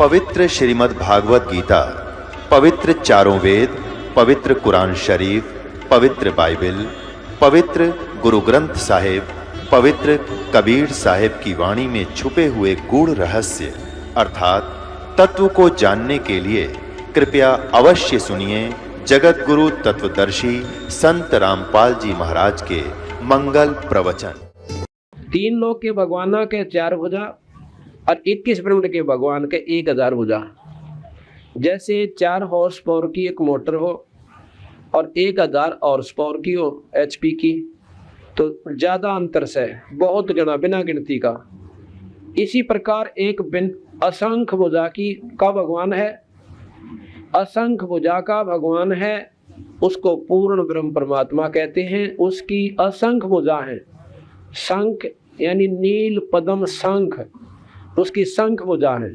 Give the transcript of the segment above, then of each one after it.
पवित्र श्रीमद् भागवत गीता, पवित्र चारों वेद, पवित्र कुरान शरीफ, पवित्र बाइबल, पवित्र गुरु ग्रंथ साहिब, पवित्र कबीर साहिब की वाणी में छुपे हुए गूढ़ रहस्य अर्थात तत्व को जानने के लिए कृपया अवश्य सुनिए जगत गुरु तत्वदर्शी संत रामपाल जी महाराज के मंगल प्रवचन। तीन लोक के भगवाना के 4 भुजा और 21 ब्रह्मांड के भगवान के 1000 भुजा। जैसे 4 हॉर्स पावर की एक मोटर हो और 1000 हॉर्स पावर की हो HP की, तो ज्यादा अंतर से बहुत गणा बिना गिनती का। इसी प्रकार एक असंख्य भुजा की का भगवान है, असंख्य भुजा का भगवान है, उसको पूर्ण ब्रह्म परमात्मा कहते हैं। उसकी असंख्य भुजा है, शंख यानी नील पद्म शंख, उसकी शंख भुजा है।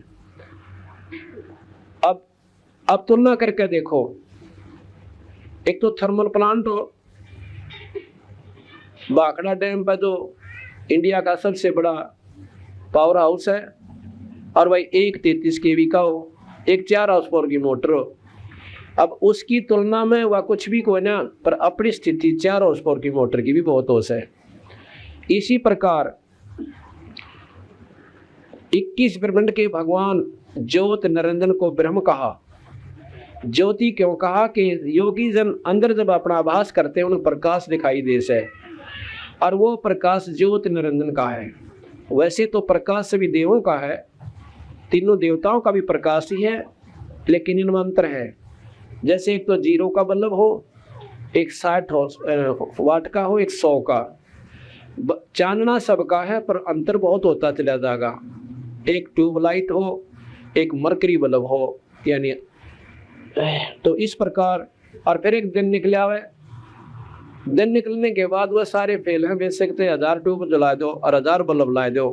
अब तुलना करके देखो, एक तो थर्मल प्लांट हो, भाखड़ा डैम पर जो इंडिया का सबसे बड़ा पावर हाउस है, और भाई एक 33 kV का हो, एक 4 हाउस पावर की मोटर हो। अब उसकी तुलना में वह कुछ भी कोई ना, पर अपनी स्थिति 4 हाउस पावर की मोटर की भी बहुत होश है। इसी प्रकार 21 ब्रह्मांड के भगवान ज्योत निरंजन को ब्रह्म कहा। ज्योति क्यों कहा कि योगी जन अंदर जब अपना आभास करते हैं उन्हें प्रकाश दिखाई देश है, और वो प्रकाश ज्योत निरंजन का है। वैसे तो प्रकाश सभी देवों का है, तीनों देवताओं का भी प्रकाश ही है, लेकिन इनमें अंतर है। जैसे एक तो 0 का बल्ब हो, एक 60 वाट का हो, एक 100 का। चानना सबका है, पर अंतर बहुत होता चला जाएगा। एक ट्यूबलाइट हो, एक मरकरी बल्ब हो, यानी तो इस प्रकार। और फिर एक दिन निकला हुआ, दिन निकलने के बाद वह सारे फेल हैं। बेच सकते 1000 ट्यूब जला दो और 1000 बल्ब ला दो,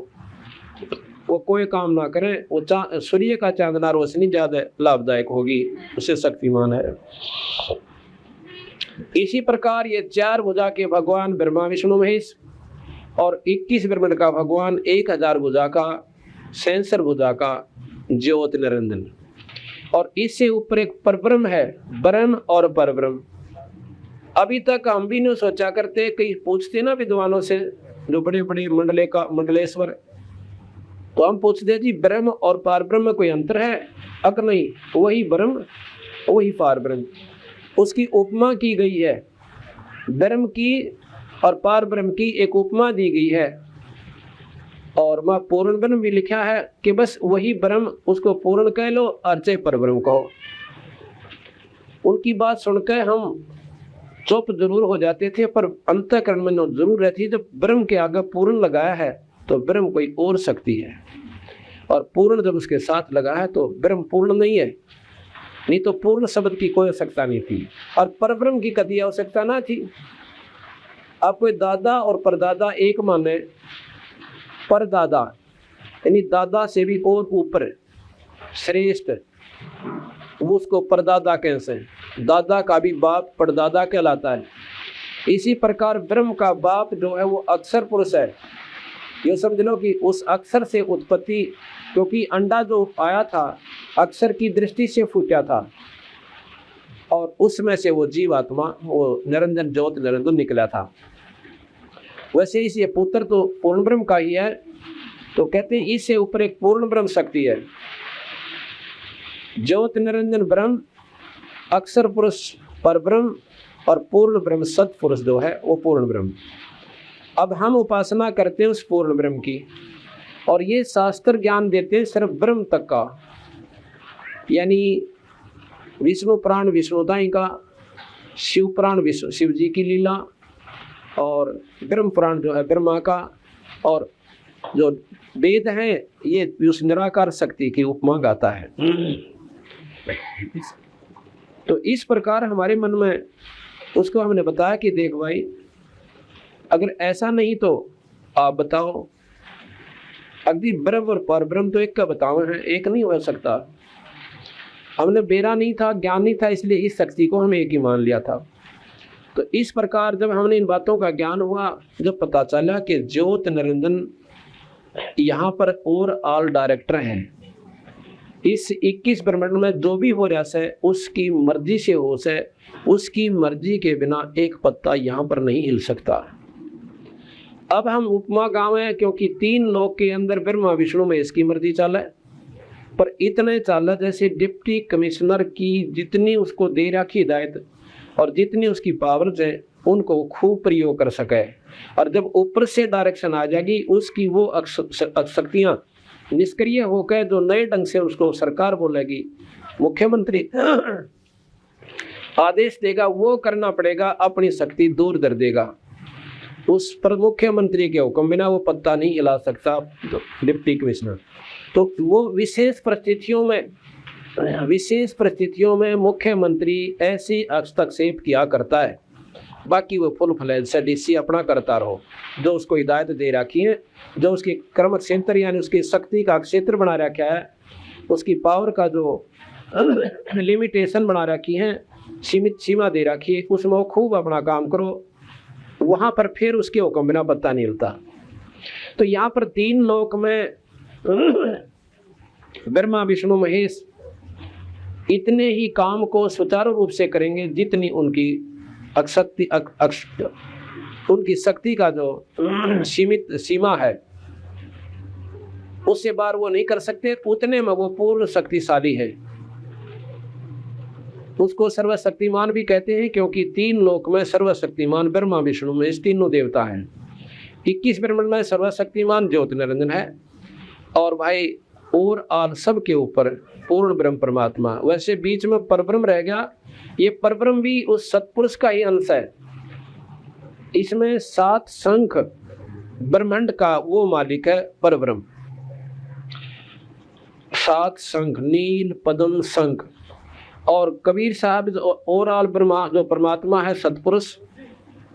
वो कोई काम ना करें। वो सूर्य का चांदना रोशनी ज्यादा लाभदायक होगी, उससे शक्तिमान है। इसी प्रकार ये 4 भुजा के भगवान ब्रह्मा विष्णु महेश और 21 ब्रह्मांड का भगवान 1000 भुजा का सेंसर भुजा का ज्योत निरंजन। और इससे ऊपर एक परब्रह्म है, ब्रह्म और परब्रह्म। अभी तक हम भी नहीं सोचा करते, कई पूछते ना विद्वानों से जो बड़े बड़े मंडलेश्वर, तो हम पूछते जी ब्रह्म और परब्रह्म में कोई अंतर है? अगर नहीं, वही ब्रह्म वही परब्रह्म। उसकी उपमा की गई है, ब्रह्म की और परब्रह्म की एक उपमा दी गई है। और वह पूर्ण ब्रह्म भी लिखा है कि बस वही ब्रह्म, उसको पूर्ण कह लो और चाहे परब्रह्म कहो। उनकी बात सुनकर हम चुप जरूर हो जाते थे, पर अंतःकरण में जरूर रहती है। जब ब्रह्म के आगे पूर्ण लगाया है तो ब्रह्म कोई और शक्ति है, और पूर्ण जब उसके साथ लगा है तो ब्रह्म पूर्ण नहीं है। नहीं तो पूर्ण शब्द की कोई आवश्यकता नहीं थी, और परब्रह्म की कभी आवश्यकता ना थी। अब कोई दादा और परदादा एक माने, परदादा यानी दादा से भी और ऊपर श्रेष्ठ, वो उसको परदादा कैसे, दादा का भी बाप परदादा कहलाता है। इसी प्रकार ब्रह्म का बाप जो है वो अक्षर पुरुष है। ये समझ लो कि उस अक्षर से उत्पत्ति, क्योंकि अंडा जो आया था अक्षर की दृष्टि से फूटा था, और उसमें से वो जीवात्मा, वो निरंजन ज्योत निरंजन निकला था। वैसे इसे पुत्र तो पूर्ण ब्रह्म का ही है, तो कहते हैं इससे ऊपर एक पूर्ण ब्रह्म शक्ति है। ज्योत निरंजन ब्रह्म, अक्षर पुरुष पर ब्रह्म, और पूर्ण ब्रह्म सत्पुरुष जो है वो पूर्ण ब्रह्म। अब हम उपासना करते हैं उस पूर्ण ब्रह्म की, और ये शास्त्र ज्ञान देते हैं सिर्फ ब्रह्म तक का, यानी विष्णु प्राण विष्णुदाई का, शिव प्राण विष्णु शिव जी की लीला, और ब्रह्म पुराण जो है ब्रह्मा का, और जो वेद हैं ये उस निराकार शक्ति की उपमा गाता है। तो इस प्रकार हमारे मन में उसको हमने बताया कि देख भाई, अगर ऐसा नहीं तो आप बताओ। अगदी ब्रह्म और परब्रह्म तो एक का बताओ है, एक नहीं हो सकता। हमने बेरा नहीं था, ज्ञान नहीं था, इसलिए इस शक्ति को हम एक ही मान लिया था। तो इस प्रकार जब हमने इन बातों का ज्ञान हुआ, जब पता चला कि ज्योत निरंजन यहाँ पर और ऑल डायरेक्टर हैं, इस 21 ब्रह्मांड में जो भी हो रहा है उसकी मर्जी से हो से, उसकी मर्जी के बिना एक पत्ता यहाँ पर नहीं हिल सकता। अब हम उपमा गाँव है क्योंकि 3 लोक के अंदर ब्रह्मा विष्णु में इसकी मर्जी चाल है, पर इतने चाल जैसे डिप्टी कमिश्नर की जितनी उसको दे रखी हिदायत और जितनी उसकी पावर्स है उनको खूब प्रयोग कर सके। और जब ऊपर से डायरेक्शन आ जाएगी उसकी वो शक्तियाँ निष्क्रिय होकर जो नए ढंग से उसको सरकार बोलेगी, मुख्यमंत्री आदेश देगा, वो करना पड़ेगा, अपनी शक्ति दूर कर देगा। उस पर मुख्यमंत्री के हुक्म बिना वो पत्ता नहीं हिला सकता डिप्टी कमिश्नर। तो वो विशेष परिस्थितियों में मुख्यमंत्री ऐसी हस्तक्षेप किया करता है, बाकी वो फुल फ्लैज से डीसी अपना करता रहो। जो उसको हिदायत दे रखी है, जो उसकी कर्म क्षेत्र यानी उसकी शक्ति का क्षेत्र बना रखा है, उसकी पावर का जो लिमिटेशन बना रखी है, सीमित सीमा दे रखी है, उसमें वो खूब अपना काम करो, वहाँ पर फिर उसके हुक्म बिना पत्ता नहीं हिलता। तो यहाँ पर 3 लोक में ब्रह्मा विष्णु महेश इतने ही काम को सुचारू रूप से करेंगे जितनी उनकी उनकी शक्ति का जो सीमित सीमा है उससे बाहर वो नहीं कर सकते, उतने में वो पूर्ण शक्तिशाली है। उसको सर्वशक्तिमान भी कहते हैं क्योंकि 3 लोक में सर्वशक्तिमान ब्रह्मा विष्णु महेश तीनों देवता हैं। 21 ब्रह्मांड में सर्वशक्तिमान ज्योति निरंजन है और भाई और आल सब के ऊपर पूर्ण ब्रह्म परमात्मा। वैसे बीच में परब्रह्म रह गया, ये परब्रह्म भी उस सत्पुरुष का ही अंश है। इसमें 7 शंख ब्रह्मांड का वो मालिक है परब्रह्म। 7 शंख, नील पद्म शंख। और कबीर साहब और आल ब्रह्मा जो परमात्मा है सत्पुरुष,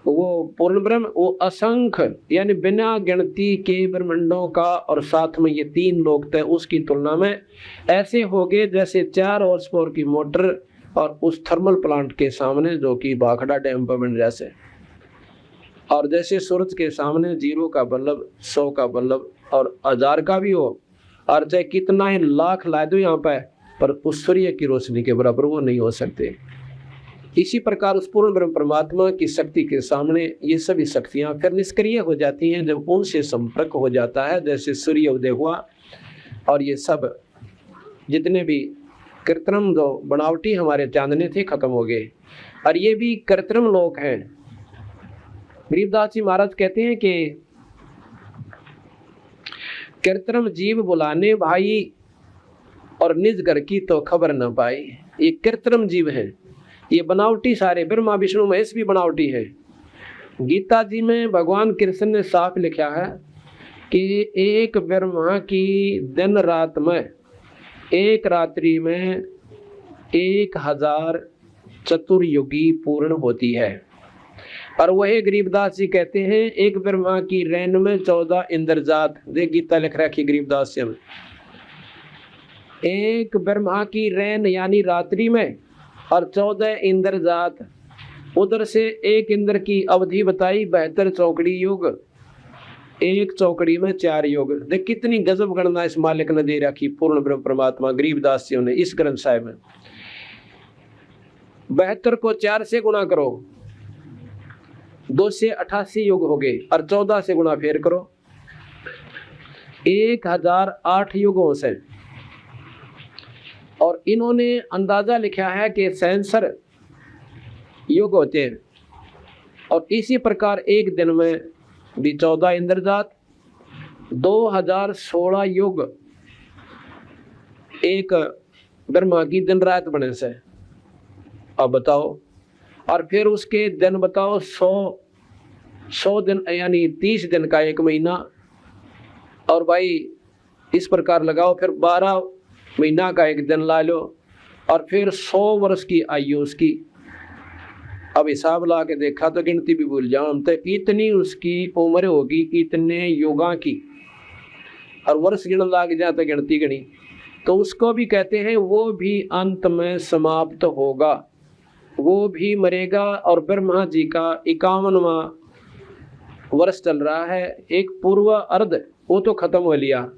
वो पूर्ण ब्रह्म, वो असंख्य यानी बिना गिनती के ब्रह्मांडों का, और साथ में ये 3 लोक थे उसकी तुलना में ऐसे हो गए जैसे 4 हॉर्स पावर की मोटर और उस थर्मल प्लांट के सामने जो कि भाखड़ा डैम पर बन जैसे, और जैसे सूरज के सामने 0 का बल्ब, 100 का बल्ब और 1000 का भी हो, और चाहे कितना ही लाख ला दो यहाँ पर उस सूर्य की रोशनी के बराबर वो नहीं हो सकते। इसी प्रकार उस पूर्ण ब्रह्म परमात्मा की शक्ति के सामने ये सभी शक्तियां फिर निष्क्रिय हो जाती हैं जब उनसे संपर्क हो जाता है। जैसे सूर्य उदय हुआ और ये सब जितने भी कृत्रिम जो बनावटी हमारे चांदने थे खत्म हो गए, और ये भी कृत्रिम लोक हैं। गरीबदास जी महाराज कहते हैं कि कृत्रिम जीव बुलाने भाई और निज घर की तो खबर न पाई। ये कृत्रिम जीव है, ये बनावटी सारे, ब्रह्मा विष्णु महेश भी बनावटी है। गीता जी में भगवान कृष्ण ने साफ लिखा है कि एक ब्रह्मा की दिन रात में, एक रात्रि में 1000 चतुर्युगी पूर्ण होती है। और वही गरीबदास जी कहते हैं एक ब्रह्मा की रैन में 14 इंद्रजात। देख गीता लिख रखी गरीबदास जी में, एक ब्रह्मा की रैन यानी रात्रि में और 14 इंद्रजात। उधर से एक इंद्र की अवधि बताई 72 चौकड़ी युग, एक चौकड़ी में 4 युग। देख कितनी गजब गणना इस मालिक ने दे रखी पूर्ण ब्रह्म परमात्मा गरीबदास जी ने इस ग्रंथ साहिब में। 72 को 4 से गुणा करो, 2 से 88 युग हो गए, और 14 से गुणा फेर करो, 1008 युगों से। और इन्होंने अंदाजा लिखा है कि 67 युग होते हैं, और इसी प्रकार एक दिन में भी 14 इंद्रजात, 2016 युग एक ब्रह्मा की दिन रात बने से। अब बताओ, और फिर उसके दिन बताओ 100 दिन यानी 30 दिन का एक महीना, और भाई इस प्रकार लगाओ, फिर 12 महीना का एक दिन ला लो, और फिर 100 वर्ष की आयु उसकी। अब हिसाब ला के देखा तो गिनती भी भूल जाओ हम, तो कितनी उसकी उम्र होगी, कितने युगा की, और वर्ष गिन लाग जाए तो गिनती गणी। तो उसको भी कहते हैं वो भी अंत में समाप्त होगा, वो भी मरेगा। और ब्रह्मा जी का 51वां वर्ष चल रहा है, एक पूर्व अर्ध वो तो खत्म हो लिया,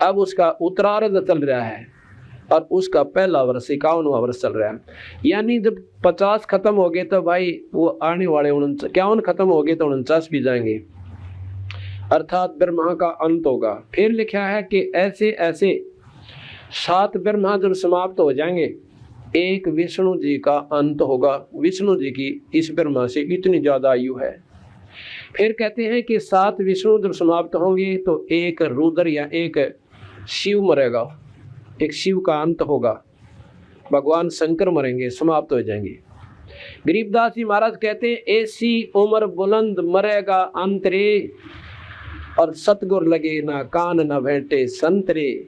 अब उसका उत्तरार्ध चल रहा है। और उसका पहला वर्ष 51वां वर्ष चल रहा है। यानी जब 50 खत्म हो गए तो भाई वो आने वाले 51 खत्म हो गए तो 49 भी जाएंगे, अर्थात ब्रह्मा का अंत होगा। फिर लिखा है कि ऐसे ऐसे 7 ब्रह्मा जब समाप्त हो जाएंगे, एक विष्णु जी का अंत होगा। विष्णु जी की इस ब्रह्मा से इतनी ज्यादा आयु है। फिर कहते हैं कि 7 विष्णु जब समाप्त होंगे तो एक रुद्र या एक शिव मरेगा, एक शिव का अंत होगा। भगवान शंकर मरेंगे, समाप्त हो जाएंगे। गरीबदास जी महाराज कहते हैं ऐसी उम्र बुलंद मरेगा अंतरे, और सतगुर लगे ना कान न भेंटे संतरे।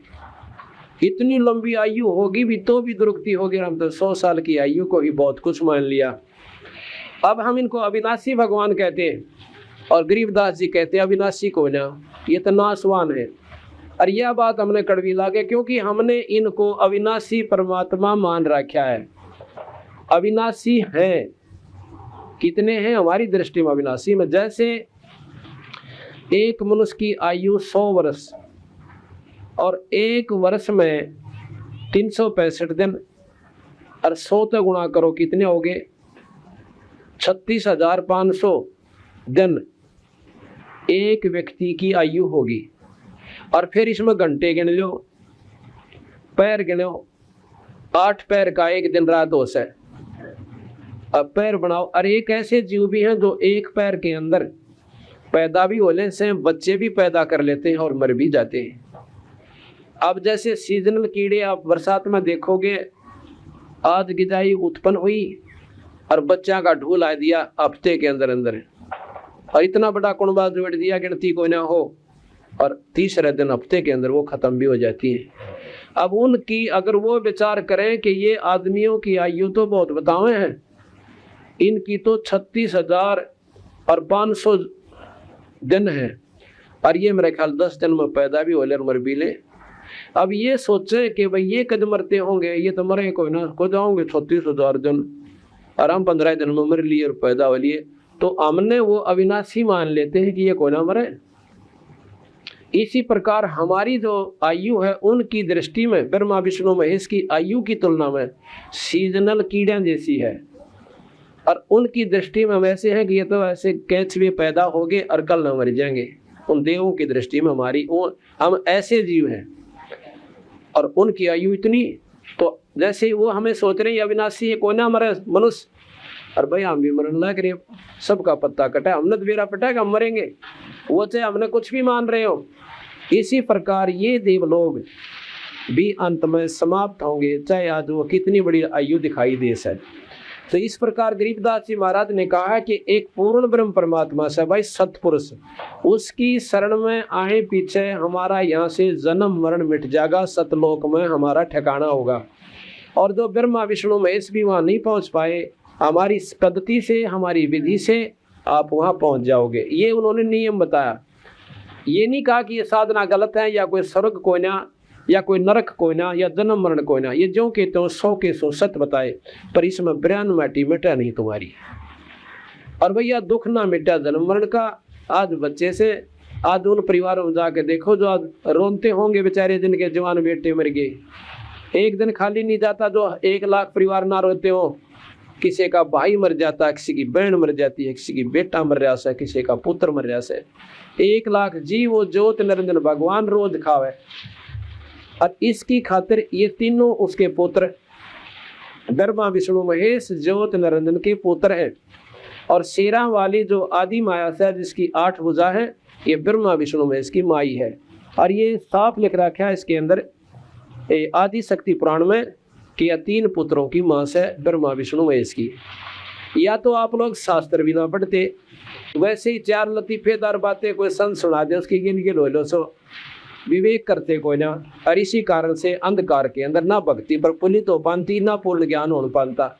इतनी लंबी आयु होगी भी तो भी दुरुक्ति होगी। हम तो 100 साल की आयु को ही बहुत कुछ मान लिया। अब हम इनको अविनाशी भगवान कहते हैं और गरीबदास जी कहते हैं अविनाशी को ना, ये तो नासवान है। और यह बात हमने कड़वी लागे क्योंकि हमने इनको अविनाशी परमात्मा मान रखा है। अविनाशी है, कितने हैं हमारी दृष्टि में अविनाशी में? जैसे एक मनुष्य की आयु 100 वर्ष और एक वर्ष में 365 दिन, और 100 तो गुणा करो कितने हो गए? 36,500 दिन एक व्यक्ति की आयु होगी। और फिर इसमें घंटे गिन लो, पैर गिनो, 8 पैर का एक दिन रात हो है। अब पैर बनाओ। और एक ऐसे जीव भी हैं जो एक पैर के अंदर पैदा भी होने से बच्चे भी पैदा कर लेते हैं और मर भी जाते हैं। अब जैसे सीजनल कीड़े आप बरसात में देखोगे, आज गिजाई उत्पन्न हुई और बच्चा का ढूल आ दिया हफ्ते के अंदर अंदर, और इतना बड़ा कुंबा जोड़ दिया गिनती कोई ना हो, और तीसरे दिन हफ्ते के अंदर वो खत्म भी हो जाती है। अब उनकी अगर वो विचार करें कि ये आदमियों की आयु तो बहुत बतावे हैं, इनकी तो 36,500 दिन है, और ये मेरे ख्याल 10 दिन में पैदा भी हो ले और मर भी ले। अब ये सोचे कि भाई ये कद मरते होंगे, ये तो मरे कोई ना को जाओगे 36,000 दिन, और हम 15 दिन में मर लिए और पैदा हो लिए, तो हमने वो अविनाशी मान लेते हैं कि ये कोई ना मरे। इसी प्रकार हमारी जो आयु है उनकी दृष्टि में ब्रह्मा विष्णु महेश की आयु की तुलना में सीजनल कीड़े जैसी है, और उनकी दृष्टि में हम ऐसे हैं कि ये तो ऐसे कैचवे पैदा हो गए और कल न मर जाएंगे। उन देवों की दृष्टि में हमारी हम ऐसे जीव हैं और उनकी आयु इतनी, तो जैसे वो हमें सोच रहे हैं अविनाशी है, कोई ना मरे मनुष्य, और भाई हम भी मरने लग रहे, सबका पत्ता कटा, हमने तो बेरा पटा हम मरेंगे, वो चाहे हमने कुछ भी मान रहे हो। इसी प्रकार ये देवलोग भी अंत में समाप्त होंगे, चाहे आज वो कितनी बड़ी आयु दिखाई दे सके। तो इस प्रकार गरीबदास जी महाराज ने कहा कि एक पूर्ण ब्रह्म परमात्मा से भाई सतपुरुष, उसकी शरण में आए पीछे हमारा यहाँ से जन्म मरण मिट जाएगा, सतलोक में हमारा ठिकाना होगा। और जो ब्रह्मा विष्णु महेश भी वहाँ नहीं पहुँच पाए, हमारी पद्धति से हमारी विधि से आप वहाँ पहुँच जाओगे। ये उन्होंने नियम बताया। ये नहीं कहा कि ये साधना गलत है या कोई स्वर्ग कोई ना या कोई नरक कोई ना या जन्म मरण कोई ना, ये जो कहते हो 100 के 100 सत्य बताए, पर इसमें ब्रह्म माटी मिटा नहीं तुम्हारी। और भैया दुख ना मिटा जन्म मरण का। आज बच्चे से आज उन परिवारों में जाके देखो जो आज रोते होंगे बेचारे जिनके जवान बेटे मर गए, एक दिन खाली नहीं जाता जो 1 लाख परिवार ना रोते हो। किसी का भाई मर जाता, किसी की बहन मर जाती है, किसी की बेटा मर रहा है, किसी का पुत्र मर रहा है। 1 लाख जीव वो ज्योत निरंजन भगवान रोज खावे, और इसकी खातिर ये तीनों उसके पुत्र ब्रह्मा विष्णु महेश ज्योत निरंजन के पुत्र हैं। और शेरा वाली जो आदि माया से जिसकी 8 भुजा है, ये ब्रह्मा विष्णु महेश की माई है। और ये साफ लिख रखा है इसके अंदर आदि शक्ति पुराण में कि यह 3 पुत्रों की मां से ब्रह्मा विष्णु महेश की। या तो आप लोग शास्त्र भी ना पढ़ते, वैसे ही 4 लतीफेदार बातें कोई संत सुना दे उसकी गिन गिन लो सो विवेक करते कोई ना। और इसी कारण से अंधकार के अंदर ना भक्ति प्रफुल्लित हो पाती, ना पूर्ण ज्ञान हो पाता।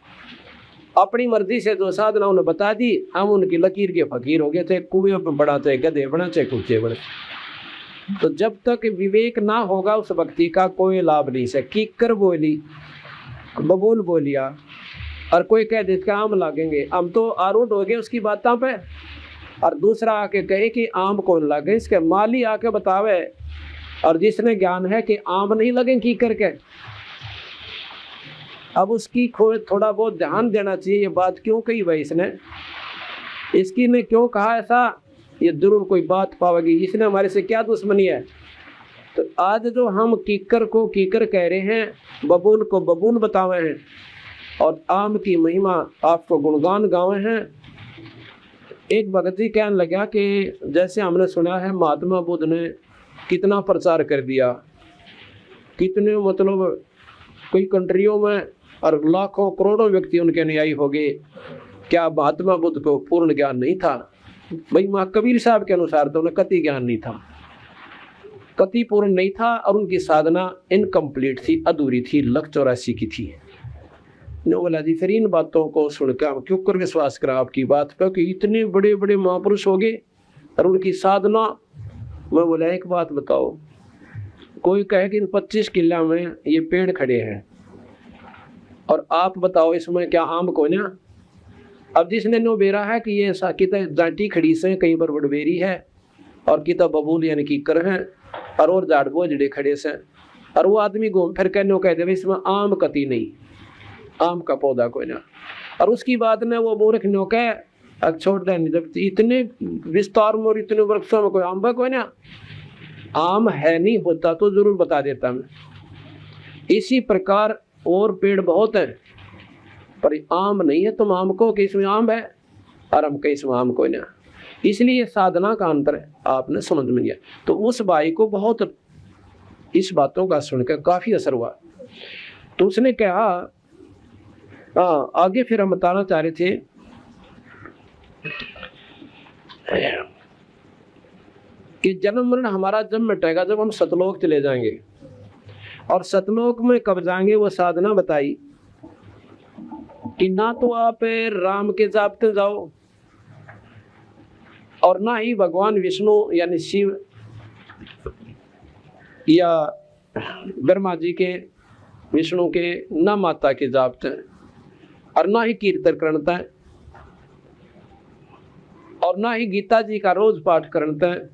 अपनी मर्जी से जो साधना उन्हें बता दी, हम उनकी लकीर के फकीर हो गए थे, कुएं में बड़ा चाहे गधे बना चाहे कुत्ते बने। तो जब तक विवेक ना होगा उस भक्ति का कोई लाभ नहीं से। कीकर बोली बबूल बोलिया और कोई कह दे आम लागेंगे, हम तो आरूढ़ हो गए उसकी बातों पे। और दूसरा आके कहे कि आम कौन लागे, इसके माली आके बतावे। और जिसने ज्ञान है कि आम नहीं लगे की करके, अब उसकी थोड़ा बहुत ध्यान देना चाहिए, ये बात क्यों कही भाई इसने, इसकी ने क्यों कहा ऐसा, ये जरूर कोई बात पावेगी, इसने हमारे से क्या दुश्मनी है। तो आज जो हम कीकर को कीकर कह रहे हैं, बबूल को बबूल बतावे हैं और आम की महिमा आपको गुणगान गावे हैं। एक भगत जी कहने लगा कि जैसे हमने सुना है महात्मा बुद्ध ने कितना प्रचार कर दिया, कितने मतलब कई कंट्रियों में और लाखों करोड़ों व्यक्ति उनके अनुयायी हो गए, क्या महात्मा बुद्ध को पूर्ण ज्ञान नहीं था? भाई माँ कबीर साहब के अनुसार तो उन्हें कति ज्ञान नहीं था, कति पूर्ण नहीं था, और उनकी साधना इनकम्प्लीट थी, अधूरी थी, लख 84 की थी। नो बोला जी फिर इन बातों को सुनकर हम क्यों कर विश्वास करा आपकी बात पर कि इतने बड़े बड़े महापुरुष हो गए और उनकी साधना। मैं बोला एक बात बताओ, कोई कहे कि इन 25 किला में ये पेड़ खड़े हैं और आप बताओ इसमें क्या आम को ना, अब जिसने नो बेरा है कि ये कितना जाटी खड़ी से कहीं पर बड़बेरी है और कितना बबूल यानी कीकर है और झाड़ बोझड़े खड़े से, और वो आदमी घूम फिर कहने कह दे इसमें आम कती नहीं, आम का पौधा कोई ना, और उसकी बात ने वो मूर्ख नो कह छोड़ दे, जब इतने विस्तार में और इतने वृक्षों में कोई आम कोई ना, आम है नहीं होता तो जरूर बता देता मैं। इसी प्रकार और पेड़ बहुत है पर आम नहीं है, तुम आम को कि इसमें आम है और हम कहीं इसमें आम कोई ना, इसलिए साधना का अंतर है, आपने समझ में लिया। तो उस भाई को बहुत इस बातों का सुनकर काफी असर हुआ, तो उसने कहा आगे फिर हम बताना चाह रहे थे कि जन्म मरण हमारा जब मिटेगा जब हम सतलोक चले जाएंगे, और सतलोक में कब जाएंगे वो साधना बताई कि ना तो आप राम के जापते जाओ और ना ही भगवान विष्णु यानी शिव या ब्रह्मा जी के विष्णु के, ना माता के जापते और ना ही कीर्तन करता है और ना ही गीता जी का रोज पाठ करता है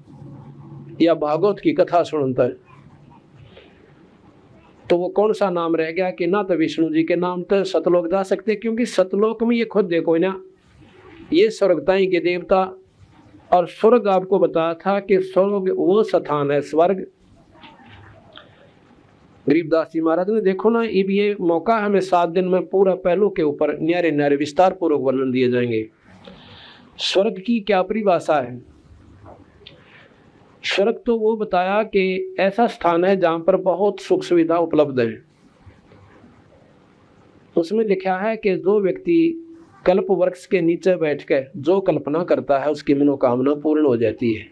या भागवत की कथा सुनता है। तो वो कौन सा नाम रह गया कि ना तो विष्णु जी के नाम तो सतलोक जा सकते, क्योंकि सतलोक में ये खुद देखो ना, ये स्वर्गताई के देवता, और स्वर्ग आपको बताया था कि स्वर्ग वो स्थान है स्वर्ग। गरीबदास जी महाराज ने देखो ना, ये मौका हमें 7 दिन में पूरा पहलू के ऊपर न्यारे न्यारे विस्तार पूर्वक वर्णन दिए जाएंगे। स्वर्ग की क्या परिभाषा है? स्वर्ग तो वो बताया कि ऐसा स्थान है जहां पर बहुत सुख सुविधा उपलब्ध है। उसमें लिखा है कि जो व्यक्ति कल्प वृक्ष के नीचे बैठकर जो कल्पना करता है उसकी मनोकामना पूर्ण हो जाती है।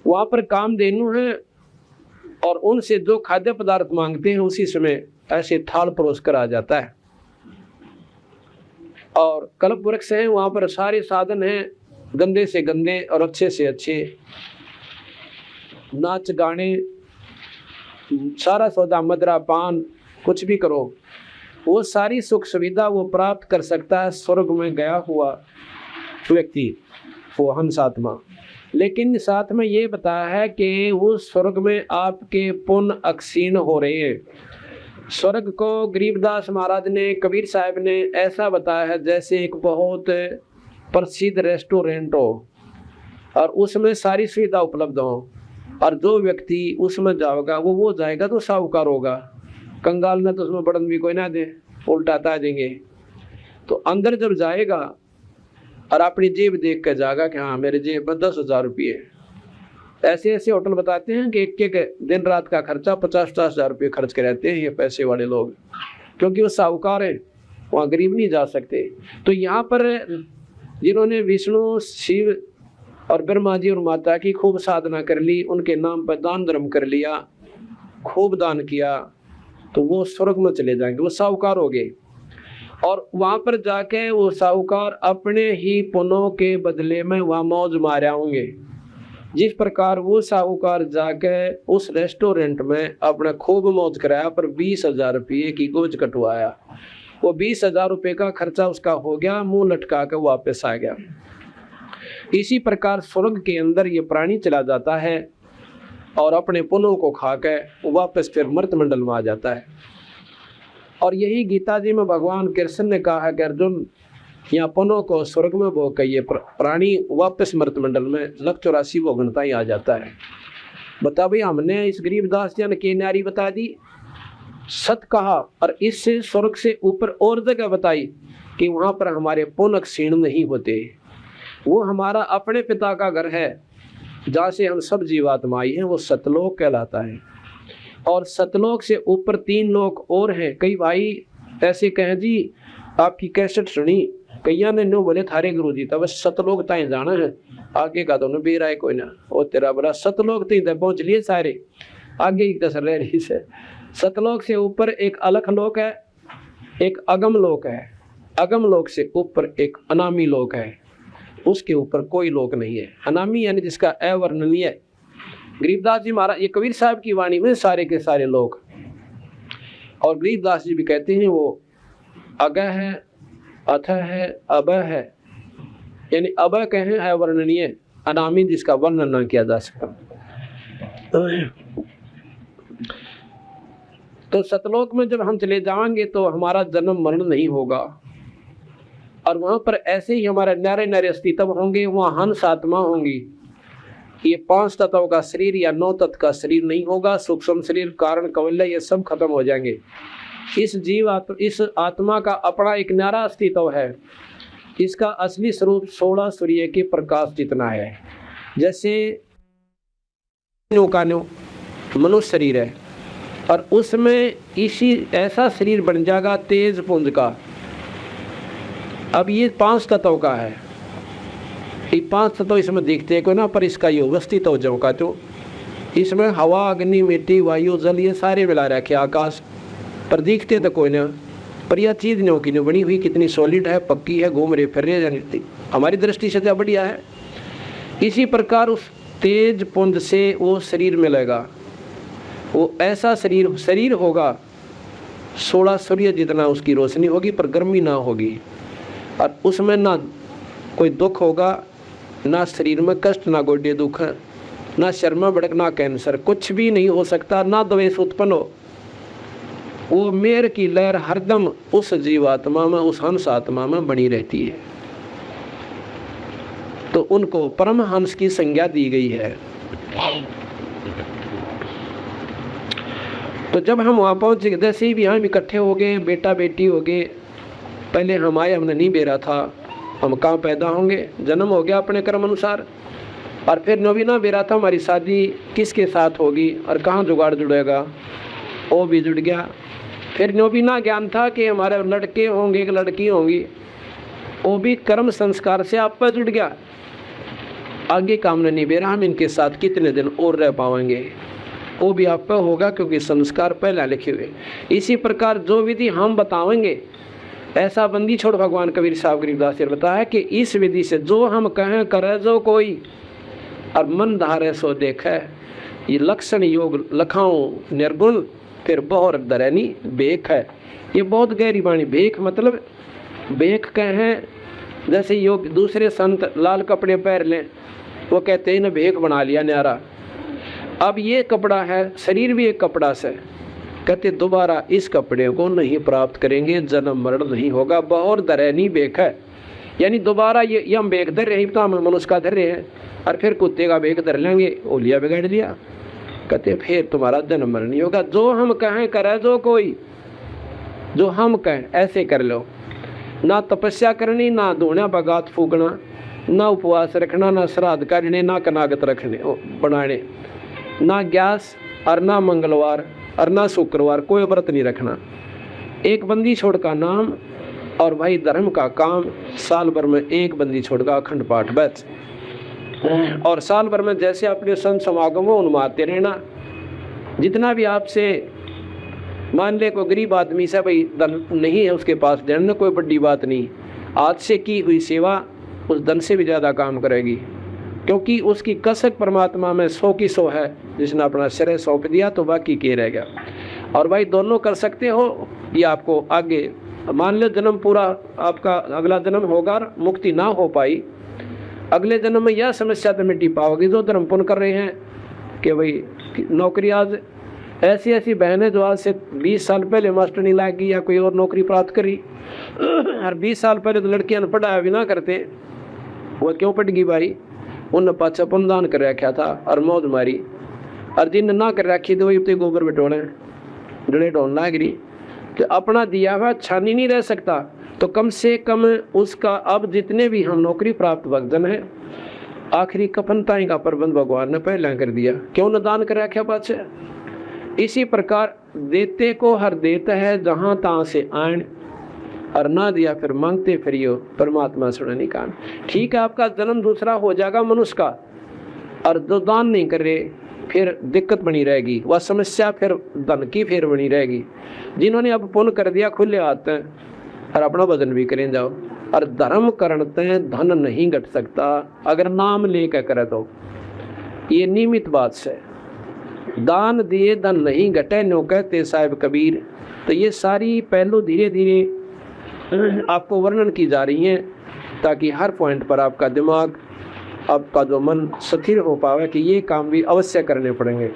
वहां पर कामधेनु है और उनसे जो खाद्य पदार्थ मांगते हैं उसी समय ऐसे थाल परोस कर आ जाता है। और कल्प वृक्ष है, वहां पर सारे साधन हैं, गंदे से गंदे और अच्छे से अच्छे, नाच गाने, सारा सौदा मदरा पान कुछ भी करो, वो सारी सुख सुविधा वो प्राप्त कर सकता है स्वर्ग में गया हुआ व्यक्ति, वो हंसात्मा। लेकिन साथ में ये बताया है कि वो स्वर्ग में आपके पुण्य अक्षीण हो रहे हैं। स्वर्ग को गरीबदास महाराज ने, कबीर साहब ने ऐसा बताया है जैसे एक बहुत प्रसिद्ध रेस्टोरेंट हो और उसमें सारी सुविधा उपलब्ध हो, और जो व्यक्ति उसमें जाएगा वो जाएगा तो साहूकार होगा, कंगाल ने तो उसमें बड़न भी कोई ना दे, उल्टाता आ जाएंगे। तो अंदर जब जाएगा और अपनी जेब देख कर जाएगा कि हाँ मेरे जेब में 10,000 रुपये, ऐसे ऐसे होटल बताते हैं कि एक दिन रात का खर्चा 50-50 हज़ार रुपये खर्च के रहते हैं ये पैसे वाले लोग, क्योंकि वो साहूकार है, वहाँ गरीब नहीं जा सकते। तो यहाँ पर जिन्होंने विष्णु शिव और ब्रह्मा जी और माता की खूब साधना कर ली, उनके नाम पर दान धर्म कर लिया, खूब दान किया, तो वो स्वर्ग में चले जाएंगे, वो साहूकार हो गए। और वहाँ पर जाके वो साहूकार अपने ही पुण्यों के बदले में वहाँ मौज मारे होंगे। जिस प्रकार वो साहूकार जाके उस रेस्टोरेंट में अपना खूब मौज कराया पर 20,000 रुपये की गोज कटवाया, वो 20,000 रुपये का खर्चा उसका हो गया, मुंह लटका कर वापस आ गया। इसी प्रकार स्वर्ग के अंदर ये प्राणी चला जाता है और अपने पुण्यों को खा कर वापस फिर मर्त मंडल में आ जाता है। और यही गीता जी में भगवान कृष्ण ने कहा है कि अर्जुन, यहाँ पुनों को स्वर्ग में भोग कहिए, प्राणी वापस मृत मंडल में लख 84 भोगनता ही आ जाता है। बता भाई, हमने इस गरीबदास जी ने की नारी बता दी, सत कहा, और इससे स्वर्ग से ऊपर और जगह बताई कि वहाँ पर हमारे पुण्य क्षीण नहीं होते। वो हमारा अपने पिता का घर है जहाँ से हम सब जीवात्मा आई हैं, वो सतलोक कहलाता है। और सतलोक से ऊपर 3 लोक और हैं। कई भाई ऐसे कहें जी आपकी कैसेट सुनी, कईया ने नो बोले थारे गुरु जी तब सतलोक ताई जाना है, आगे का तो बेरा है कोई ना, वो तेरा बड़ा सतलोक तीन पहुंच लिए सारे, आगे ही कसर रह रही से। सतलोक से ऊपर एक अलख लोक है, एक अगम लोक है, अगम लोक से ऊपर एक अनामी लोक है, उसके ऊपर कोई लोक नहीं है। अनामी यानी जिसका अवर्णनीय। गरीबदास जी महाराज, ये कबीर साहब की वाणी में सारे के सारे लोक, और गरीबदास जी भी कहते हैं वो अगह है, अथ है, अब है, यानी अब कहें अवर्णनीय, अनामी जिसका वर्णन न किया जा सकता। तो सतलोक में जब हम चले जाएंगे तो हमारा जन्म मरण नहीं होगा, और वहां पर ऐसे ही हमारे न्यारे न्यारे अस्तित्व होंगे, वहाँ हंस आत्मा होंगी। ये 5 तत्वों का शरीर या 9 तत्व का शरीर नहीं होगा, सूक्ष्म शरीर, कारण, कवल्य, ये सब खत्म हो जाएंगे। इस आत्मा का अपना एक न्यारा अस्तित्व है। इसका असली स्वरूप 16 सूर्य के प्रकाश जितना है। जैसे मनुष्य शरीर है, और उसमें इसी ऐसा शरीर बन जाएगा तेज पुंज का। अब ये 5 तत्व का है, ये 5 तत्व इसमें दिखते हैं को ना, पर इसका ये अवस्थित हो जाऊँ का, तो इसमें हवा, अग्नि, मिट्टी, वायु, जल, ये सारे मिला रखे, आकाश, पर दिखते तो कोई ना। पर यह चीज़ नहीं की बनी हुई, कितनी सॉलिड है, पक्की है, घूम रहे फिर रहे, यानी हमारी दृष्टि से बढ़िया है। इसी प्रकार उस तेज पुंज से वो शरीर मिलेगा, वो ऐसा शरीर होगा 16 सूर्य जितना उसकी रोशनी होगी, पर गर्मी ना होगी, और उसमें ना कोई दुख होगा, ना शरीर में कष्ट, ना गोड्य दुख, ना शर्मा भड़क, ना कैंसर, कुछ भी नहीं हो सकता, ना द्वेष उत्पन्न हो। वो मेर की लहर हरदम उस जीवात्मा में, उस हंस आत्मा में बनी रहती है। तो उनको परम हंस की संज्ञा दी गई है। तो जब हम वहाँ पहुँचे, जैसे भी हम इकट्ठे हो गए, बेटा बेटी हो गए, पहले हम आए, हमने नहीं बेरा था, हम कहाँ पैदा होंगे, जन्म हो गया अपने कर्म अनुसार, और फिर नो भी ना बेरा था हमारी शादी किसके साथ होगी और कहाँ जुगाड़ जुड़ेगा, वो भी जुड़ गया। फिर नो भी ना ज्ञान था कि हमारे लड़के होंगे, एक लड़की होंगी, वो भी कर्म संस्कार से आप पर जुड़ गया। आगे काम नहीं बेरा, हम इनके साथ कितने दिन और रह पाएंगे, वो भी आप पर होगा, क्योंकि संस्कार पहले लिखे हुए। इसी प्रकार जो विधि हम बताएंगे, ऐसा बंदी छोड़ भगवान कबीर साहब गरीबदास जी ने बताया कि इस विधि से जो हम कहें करे जो कोई, और मन धारे सो देखे, ये लक्षण योग लखाऊं निर्गुण, फिर बहुर दरैनी बेख है। ये बहुत गहरी वाणी। बेख मतलब बेख कहें, जैसे योग दूसरे संत लाल कपड़े पहन लें, वो कहते हैं ना भेख बना लिया न्यारा। अब ये कपड़ा है, शरीर भी एक कपड़ा से, कहते दोबारा इस कपड़े को नहीं प्राप्त करेंगे, जन्म मरण नहीं होगा, बहुर दरैनी बेख है। यानी दोबारा ये हम बेख धर रहे, तो हम मनुष्य का धर रहे हैं, और फिर कुत्ते का बेख धर लेंगे, ओलिया बिगाड़ लिया, कहते फिर तुम्हारा जन्म मरण नहीं होगा। जो हम कहें करे जो कोई, जो हम कहें ऐसे कर लो। ना तपस्या करनी, ना धोना बगात फूकना, ना उपवास रखना, ना श्राद्ध करने, ना कनागत रखने बनाने, ना ग्यास और ना मंगलवार और ना शुक्रवार, कोई व्रत नहीं रखना। एक बंदी छोड़ का नाम और भाई धर्म का काम, साल भर में एक बंदी छोड़ का अखंड पाठ बस। और साल भर में जैसे अपने संत समागमों उन्मादते रहना। जितना भी आपसे मान ले कोई गरीब आदमी से भाई धन नहीं है उसके पास, देना कोई बड़ी बात नहीं, आज से की हुई सेवा उस धन से भी ज़्यादा काम करेगी, क्योंकि उसकी कसक परमात्मा में 100 की 100 है। जिसने अपना शरीर सौंप दिया तो बाकी के रह गया। और भाई दोनों कर सकते हो, ये आपको आगे मान लो जन्म पूरा आपका अगला जन्म होगा, मुक्ति ना हो पाई, अगले जन्म में यह समस्या तो मिट्टी पाओगे जो धर्म पुण्य कर रहे हैं कि भाई नौकरी आज ऐसी ऐसी बहनें जो आज से 20 साल पहले मास्टरनी लाग गई या कोई और नौकरी प्राप्त करी, और 20 साल पहले तो लड़कियां ने पढ़ाया भी ना करते, वह क्यों पढ़ गई भाई? उनने पाछा पुनदान कर रखा था और मौज मारी, और जिन ना कर रखी तो वही गोबर बटोले जड़े ढोल लाग रही। तो अपना दिया हुआ छानी नहीं रह सकता, तो कम से कम उसका अब जितने भी हम नौकरी प्राप्त भक्तजन है, आखिरी कफन ताई का प्रबंध भगवान ने पहले कर दिया, क्यों न दान कर रखा पाछे। इसी प्रकार देते को हर देता है जहां तहां से आन, और ना दिया फिर मांगते फिरियो परमात्मा सुने नहीं कान। ठीक है, आपका जन्म दूसरा हो जाएगा मनुष्य का, और जो दान नहीं करे फिर दिक्कत बनी रहेगी, वह समस्या फिर धन की फिर बनी रहेगी। जिन्होंने अब पुण्य कर दिया खुले हाथ हैं और अपना भजन भी करें जाओ, और धर्म करते धन नहीं घट सकता अगर नाम लेकर करे तो, ये नियमित बात से। दान दिए धन नहीं घटे नो कहते साहिब कबीर। तो ये सारी पहलू धीरे धीरे आपको वर्णन की जा रही हैं, ताकि हर पॉइंट पर आपका दिमाग, आपका जो मन स्थिर हो पावे कि ये काम भी अवश्य करने पड़ेंगे।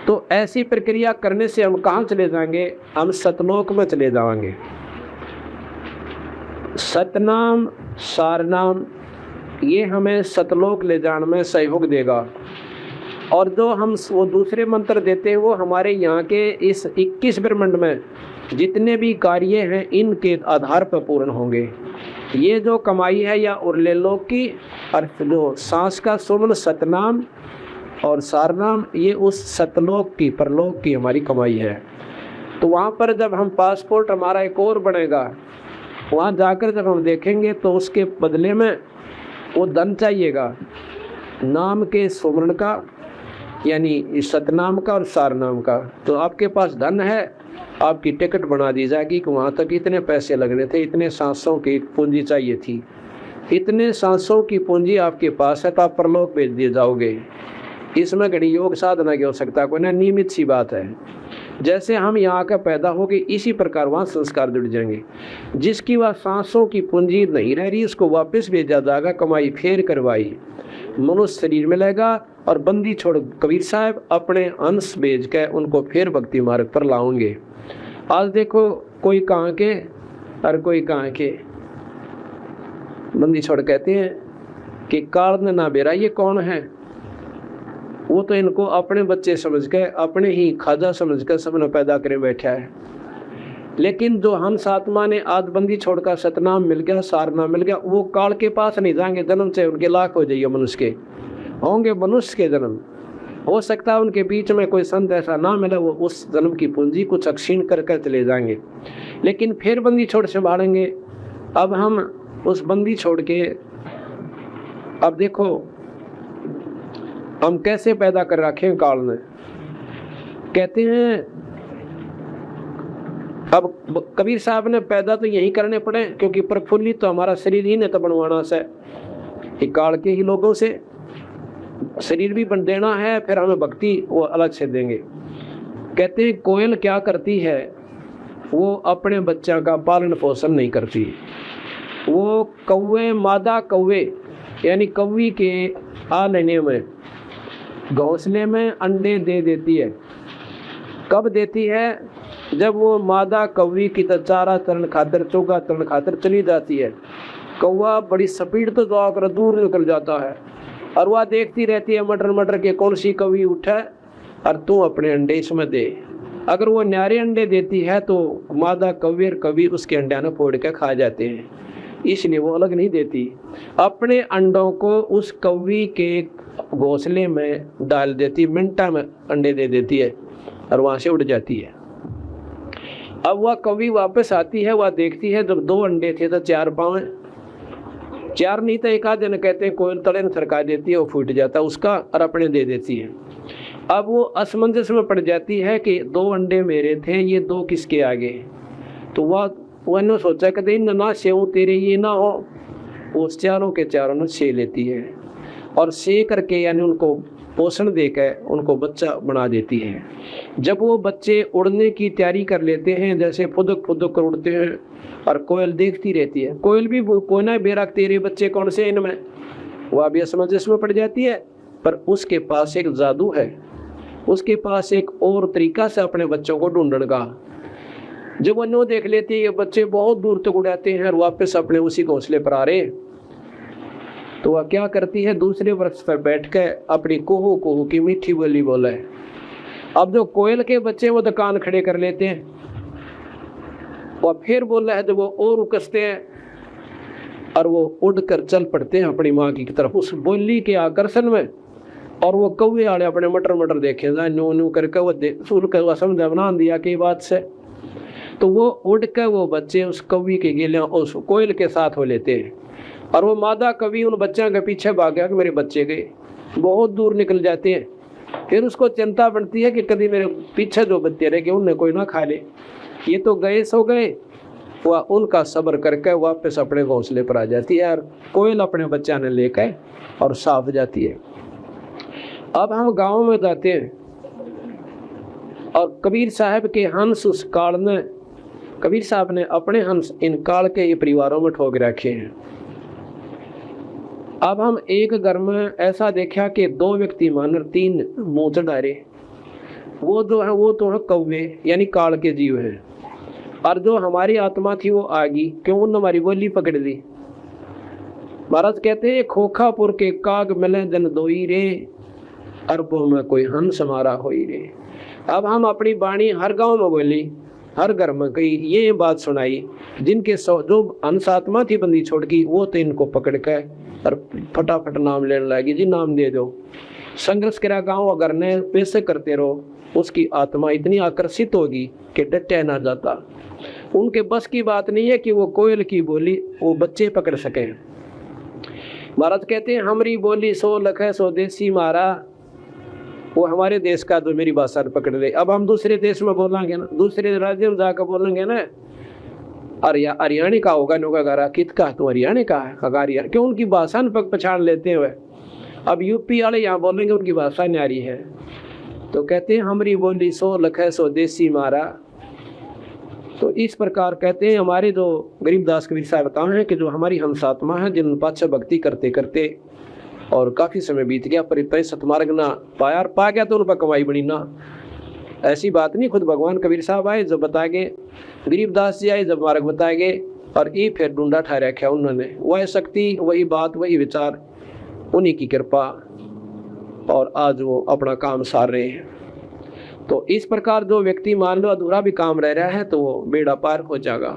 तो ऐसी प्रक्रिया करने से हम कहाँ चले जाएंगे? हम सतलोक में चले जाएंगे। सतनाम सारनाम ये हमें सतलोक ले जाने में सहयोग देगा, और जो हम वो दूसरे मंत्र देते हैं वो हमारे यहाँ के इस 21 ब्रह्मांड में जितने भी कार्य हैं इनके आधार पर पूर्ण होंगे। ये जो कमाई है या उरले लोक की, और जो सांस का सुमन सतनाम और सारनाम, ये उस सतलोक की परलोक की हमारी कमाई है। तो वहाँ पर जब हम पासपोर्ट हमारा एक और बनेगा, वहाँ जाकर जब हम देखेंगे तो उसके बदले में वो धन चाहिएगा, नाम के सुमरण का, यानी सतनाम का और सारनाम का। तो आपके पास धन है, आपकी टिकट बना दी जाएगी कि वहाँ तक इतने पैसे लगने थे, इतने सांसों की पूंजी चाहिए थी, इतने सांसों की पूंजी आपके पास है, तो आप परलोक भेज दिए जाओगे। इसमें घड़ी योग साधना की हो सकता कोई ना, नियमित सी बात है। जैसे हम यहाँ का पैदा हो गए, इसी प्रकार वहाँ संस्कार जुड़ जाएंगे। जिसकी वह सांसों की पूंजी नहीं रह रही, उसको वापस भेजा जाएगा, कमाई फेर करवाई, मनुष्य शरीर मिलेगा, और बंदी छोड़ कबीर साहब अपने अंश भेज के उनको फिर भक्ति मार्ग पर लाओगे। आज देखो कोई कहाँ के और कोई कहाँ के, बंदी छोड़ कहते हैं कि कारण ना बेरा ये कौन है, वो तो इनको अपने बच्चे समझ के, अपने ही खाजा समझ कर सबने पैदा करे बैठा है। लेकिन जो हंस आत्मा ने आदबंदी छोड़कर सतनाम मिल गया, सारनाम मिल गया, वो काल के पास नहीं जाएंगे, जन्म से उनके लाख हो जाइए, मनुष्य के होंगे, मनुष्य के जन्म। हो सकता है उनके बीच में कोई संत ऐसा ना मिले, वो उस जन्म की पूंजी कुछ अक्षीण कर कर चले जाएंगे, लेकिन फिर बंदी छोड़ संभालेंगे। अब हम उस बंदी छोड़ के, अब देखो हम कैसे पैदा कर रखे हैं काल ने। कहते हैं अब कबीर साहब ने पैदा तो यही करने पड़े, क्योंकि प्रफुल्लित तो हमारा शरीर ही ने तो बनवाना से, काल के ही लोगों से शरीर भी बन देना है, फिर हमें भक्ति वो अलग से देंगे। कहते हैं कोयल क्या करती है, वो अपने बच्चा का पालन पोषण नहीं करती, वो कौवे, मादा कौवे यानी कौवी के आलने में, घोंसले में अंडे दे देती है। कब देती है? जब वो मादा कौवी की चारा तरण खातर, चोगा तरण खातर चली जाती है। कौवा बड़ी स्पीड तो जाकर दूर निकल जाता है, और वह देखती रहती है मटर मटर के कौन सी कौवी उठे और तू अपने अंडे इसमें दे। अगर वो न्यारे अंडे देती है तो मादा कौवी और कौवी उसके अंडे ने फोड़ के खा जाते हैं, इसलिए वो अलग नहीं देती। अपने अंडों को उस कौवी के घोंसले में डाल देती, मिनटा में अंडे दे देती है और वहाँ से उड़ जाती है। अब वह कौवी वापस आती है, वह देखती है जब 2 अंडे थे तो 4 पाँव, 4 नहीं तो एक आध दिन कहते हैं कोयल तड़े में सरका देती है, वो फूट जाता है उसका और अपने दे देती है। अब वो असमंजस में पड़ जाती है कि 2 अंडे मेरे थे, ये 2 किसके आगे। तो वह सोचा कि ना सेव तेरे ये ना हो, वो चारों के चारों ने से लेती है और से करके यानी उनको पोषण देकर उनको बच्चा बना देती है। जब वो बच्चे उड़ने की तैयारी कर लेते हैं, जैसे फुदक फुदक कर उड़ते हैं, और कोयल देखती रहती है, कोयल भी कोई ना बेरा तेरे बच्चे कौन से इनमें, वह भी असमंजस में पड़ जाती है पर उसके पास एक जादू है, उसके पास एक और तरीका से अपने बच्चों को ढूंढने का। जब वो नो देख लेती है ये बच्चे बहुत दूर तक उड़ाते हैं और वापस अपने उसी घोंसले पर आ रहे, तो वह क्या करती है, दूसरे वृक्ष पर बैठ कर अपनी कोहू कोहू की मीठी बोली बोले। अब जो कोयल के बच्चे वो तो कान खड़े कर लेते हैं, वह फिर बोल रहा है जब वो और उकसते हैं और वो उड़कर चल पड़ते हैं अपनी माँ की तरफ उस बोली के आकर्षण में। और वो कौवे आड़े अपने मटर मटर देखे जाए नो नो करके वो सुन कर वह समझ बना दिया कि बात से, तो वो उड़ कर वो बच्चे उस कौवी के गिले उस कोयल के साथ हो लेते हैं। और वो मादा कवि उन बच्चों के पीछे भाग गया कि मेरे बच्चे गए, बहुत दूर निकल जाते हैं। फिर उसको चिंता बनती है कि कभी मेरे पीछे जो बच्चे रह गए उन्हें कोई ना खा ले, ये तो गए सो गए। वह उनका सब्र करके वापस अपने घोंसले पर आ जाती है और कोयल अपने बच्चा ने लेकर और साफ जाती है। अब हम गाँव में जाते हैं और कबीर साहब के हंस उस काल में, कबीर साहब ने अपने हंस इन काल के ये परिवारों में ठोक रखे हैं। अब हम एक घर में ऐसा देखा कि 2 व्यक्ति मानर 3 मुँह चढ़ारे, वो जो है वो तो है कौवे यानी काल के जीव हैं, और जो हमारी आत्मा थी वो आगी, क्यों उन हमारी बोली पकड़ ली। महाराज कहते हैं खोखापुर के काग मिले जन दोई रे, अरबों में कोई हंस हमारा होई रे। अब हम अपनी वाणी हर गांव में बोली, हर घर में कही ये बात सुनाई, जिनके जो हंस आत्मा थी बंदी छोड़ की वो तो इनको पकड़ कर और फटाफट नाम लेने लगी, जी नाम दे दो। संघर्ष करा गाँव अगर ने पैसे करते रहो, उसकी आत्मा इतनी आकर्षित होगी कि डटे ना जाता। उनके बस की बात नहीं है कि वो कोयल की बोली वो बच्चे पकड़ सके। महाराज कहते हैं हमारी बोली 100 लख है स्वदेशी मारा, वो हमारे देश का जो मेरी भाषा पकड़ ले। अब हम दूसरे देश में बोलेंगे ना, दूसरे राज्य में जाकर बोलेंगे ना, हरियाणी का होगा नोगा गारा कित का, तो हरियाणा का है हरियाणा, क्यों उनकी भाषा न पहचान लेते हुए। अब यूपी वाले यहाँ बोलेंगे उनकी भाषा न्यारी है, तो कहते हैं हमारी बोली 100 लख है स्वदेशी मारा। तो इस प्रकार कहते हैं हमारे जो गरीबदास कबीर साहब बताए हैं कि जो हमारी हंसात्मा है जिन पाछे भक्ति करते करते और काफ़ी समय बीत गया, परितय सतमार्ग ना पाया, पा गया तो उन पर कमाई बनी ना, ऐसी बात नहीं। खुद भगवान कबीर साहब आए जब बताए गए, गरीबदास जी आए जब मार्ग बताए गए, और ये फिर ढूंढा ठहरा रखा उन्होंने, वह शक्ति वही बात वही विचार, उन्हीं की कृपा, और आज वो अपना काम सार रहे हैं। तो इस प्रकार जो व्यक्ति मान लो अधूरा भी काम रह रहा है तो वो बेड़ा पार हो जाएगा।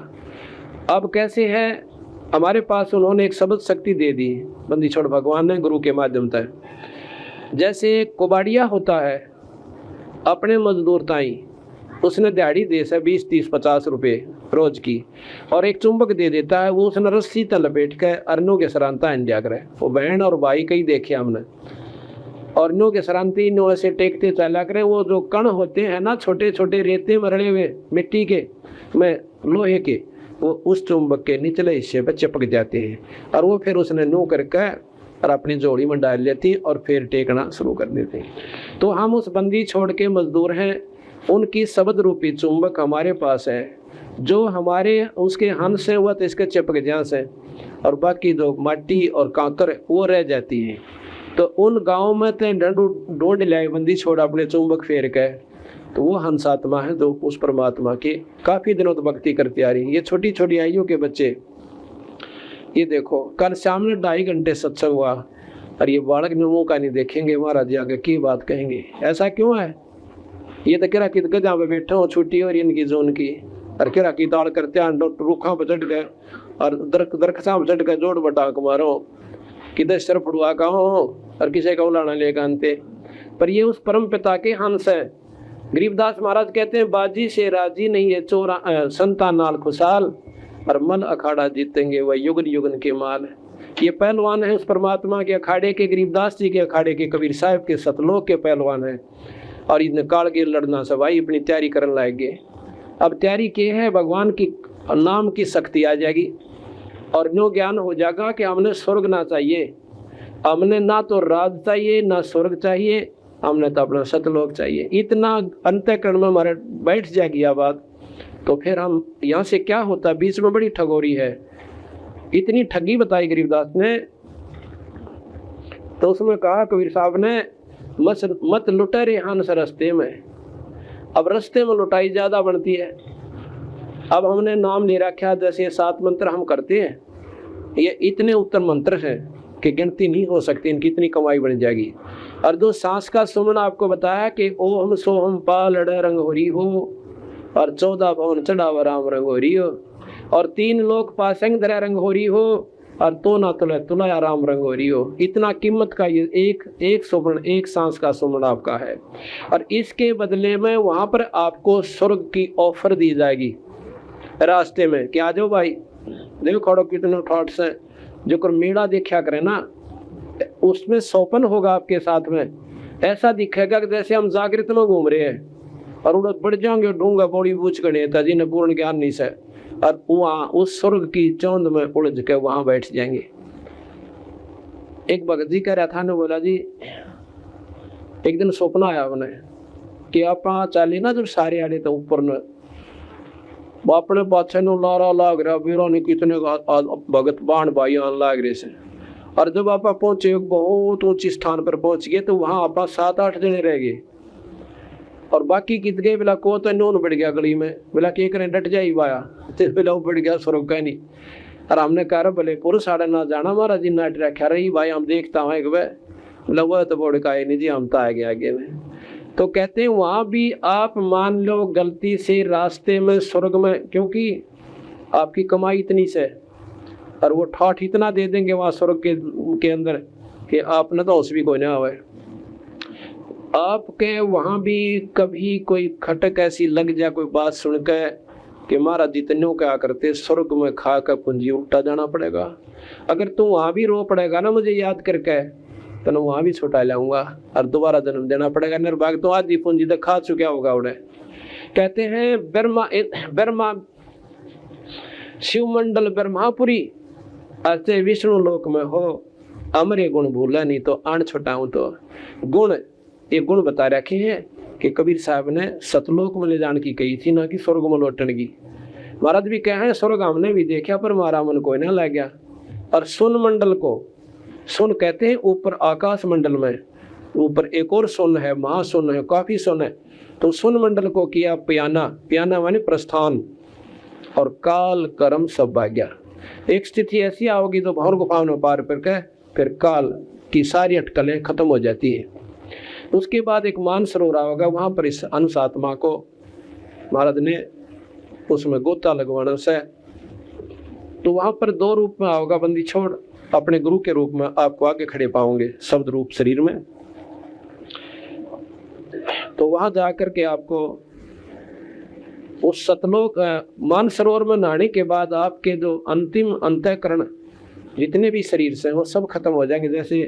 अब कैसे है, हमारे पास उन्होंने एक शब्द शक्ति दे दी बंदी छोड़ भगवान ने गुरु के माध्यम से। जैसे कुबाड़िया होता है अपने मजदूर ताई, उसने दिहाड़ी दे से 20, 30, 50 रुपये रोज की, और एक चुंबक दे देता है, वो उसने रस्सी तल बैठ कर अरनों के सरांता इंडिया करे। वो बहन और भाई कई देखे हमने, और नो के सरांती नो ऐसे टेकते चला करें। वो जो कण होते हैं ना छोटे छोटे रेते में रड़े हुए मिट्टी के में लोहे के, वो उस चुंबक के निचले हिस्से पर चिपक जाते हैं, और वो फिर उसने नो करके और अपनी जोड़ी में डाल लेती और फिर टेकना शुरू कर देते हैं। तो हम उस बंदी छोड़ के मजदूर हैं, उनकी शब्द रूपी चुंबक हमारे पास है, जो हमारे उसके हंस से वह तो इसके चिपक जाए से, और बाकी जो माटी और कांकर वो रह जाती है। तो उन गाँव में तो ढूंढ लाए बंदी छोड़ अपने चुंबक फेर के, तो वो हंसात्मा है जो उस परमात्मा की काफ़ी दिनों तक भक्ति करती आ रही है। ये छोटी छोटी आयु के बच्चे, ये देखो कल शाम में 2.5 घंटे सत्संग हुआ, और ये बालक मुँह का नहीं देखेंगे, महाराज जी आगे की बात कहेंगे, ऐसा क्यों है। ये तो किरा कित जहाँ पे बैठा हो छुट्टी और इनकी जोन की, और किरा की ताड़ करते रुखा पर चढ़ गए और दरख्ता पर चढ़ गए जोड़ बटा मारो, किधर सर फुड़वा का हो और किसी का उलाना लेकर अंते। पर ये उस परम पिता के हंस है। गरीबदास महाराज कहते हैं बाजी से राजी नहीं है चोरा संतान नाल खुशहाल, और मल अखाड़ा जीतेंगे वह युगन युगन के माल। ये पहलवान है उस परमात्मा के अखाड़े के, गरीबदास जी के अखाड़े के, कबीर साहब के सतलोक के पहलवान है, और इन काल के लड़ना सवाई अपनी तैयारी करने लाएंगे। अब तैयारी की है, भगवान की नाम की शक्ति आ जाएगी और न्यो ज्ञान हो जाएगा कि हमने स्वर्ग ना चाहिए, हमने ना तो राज चाहिए ना स्वर्ग चाहिए, हमने तो अपना सतलोक चाहिए। इतना अंतःकरण में हमारे बैठ जाएगी यह बात, तो फिर हम यहाँ से क्या होता, बीच में बड़ी ठगोरी है। इतनी ठगी बताई गरीबदास ने, तो उसमें कहा कबीर साहब ने, मत लुटे रे हंस रस्ते में। अब रस्ते में लुटाई ज्यादा बनती है। अब हमने नाम ले रखा, जैसे 7 मंत्र हम करते हैं, ये इतने उत्तम मंत्र हैं कि गिनती नहीं हो सकती, इनकी इतनी कमाई बन जाएगी। और जो सांस का सुमन आपको बताया कि ओम सोहम पाल रंग हो रही हो, और 14 भवन चढ़ावा राम रंग हो रही हो, और 3 लोक पासंग धरा रंग हो रही हो, और तो ना तुला तुला राम रंग हो रही हो। इतना कीमत का ये एक सुमन, एक सांस का सुमन आपका है। और इसके बदले में वहां पर आपको स्वर्ग की ऑफर दी जाएगी रास्ते में कि आ जाओ भाई, देखो खड़ो कितने थॉट्स हैं। जो कर मेला देखा करे ना, उसमें सौपन होगा आपके साथ में, ऐसा दिखेगा कि जैसे हम जागृत में घूम रहे हैं, और उड़द बढ़ जाएंगे ढूंगा बड़ी बूझ गणे था जिन्हें पूर्ण ज्ञान नहीं से, और वहां उस स्वर्ग की चौंध में उलझ के वहां बैठ जाएंगे। एक भगत जी कह रहा था ना, बोला जी एक दिन सपना आया उन्हें कि आप चाली ना जब सारे आड़े तो ऊपर न अपने पाछे नु लारा लाग रहा, वीरों ने कितने भगत बाण भाई आन लाग रहे से। और जब आप पहुंचे एक बहुत ऊंची स्थान पर पहुंच गए, तो वहां आप 7-8 जने रह गए, और बाकी कित गए। बोला को तो नून बढ़ गया गली में, बोला कि करें डट जाई वाया, तो बोला बढ़ गया स्वर्ग का नहीं। और हमने कहा भले पुरुष साढ़े ना जाना महाराज जी नाट रखा रही भाई, हम देखता हूँ एक वह, बोला वह तो बोड़ का नहीं जी, हम तो आगे आगे में। तो कहते हैं वहां भी आप मान लो गलती से रास्ते में स्वर्ग में, क्योंकि आपकी कमाई इतनी से, और वो ठाठ इतना दे देंगे वहां स्वर्ग के अंदर कि आपने तो उस भी कोई ना आवे। आपके वहां भी कभी कोई खटक ऐसी लग जाए, कोई बात सुन के कि महाराज जितने क्या करते स्वर्ग में खा कर पूंजी उल्टा जाना पड़ेगा। अगर तू वहां भी रो पड़ेगा ना मुझे याद करके, तो वहां भी छुटा लाऊंगा और दोबारा जन्म देना पड़ेगा। निर्भाग्य तो आधी पूंजी तो खा चुका होगा उन्हें। कहते हैं ब्रह्मा शिवमंडल ब्रह्मापुरी ऐसे विष्णु लोक में हो, अमरे गुण भूला नहीं तो अण छुटाऊं। तो गुण, ये गुण बता रखे हैं कि कबीर साहब ने सतलोक में ले जाने की कही थी, ना कि स्वर्ग में लौटने की। महाराज भी कहे स्वर्ग हमने भी देखा पर हमारा मन कोई ना लग गया। और सुन मंडल को, सुन कहते हैं ऊपर आकाश मंडल में, ऊपर एक और सुन है, महासुन है, काफी सुन है। तो सुन मंडल को किया प्याना, प्याना माने प्रस्थान, और काल कर्म सब भाग्या। एक स्थिति ऐसी आओगी तो भौर गुफाओं में पार करके फिर काल की सारी अटकलें खत्म हो जाती है। उसके बाद एक मान सरोवर होगा, वहां पर इस अंश आत्मा को महाराज ने उसमें गोता लगवाना से, तो वहां पर 2 रूप में आओगा बंदी छोड़, अपने गुरु के रूप में आपको आगे खड़े पाओगे शब्द रूप शरीर में। तो वहां जाकर के आपको उस सतलोक मान सरोवर में नहाने के बाद आपके जो अंतिम अंतःकरण जितने भी शरीर से वो सब खत्म हो जाएंगे, जैसे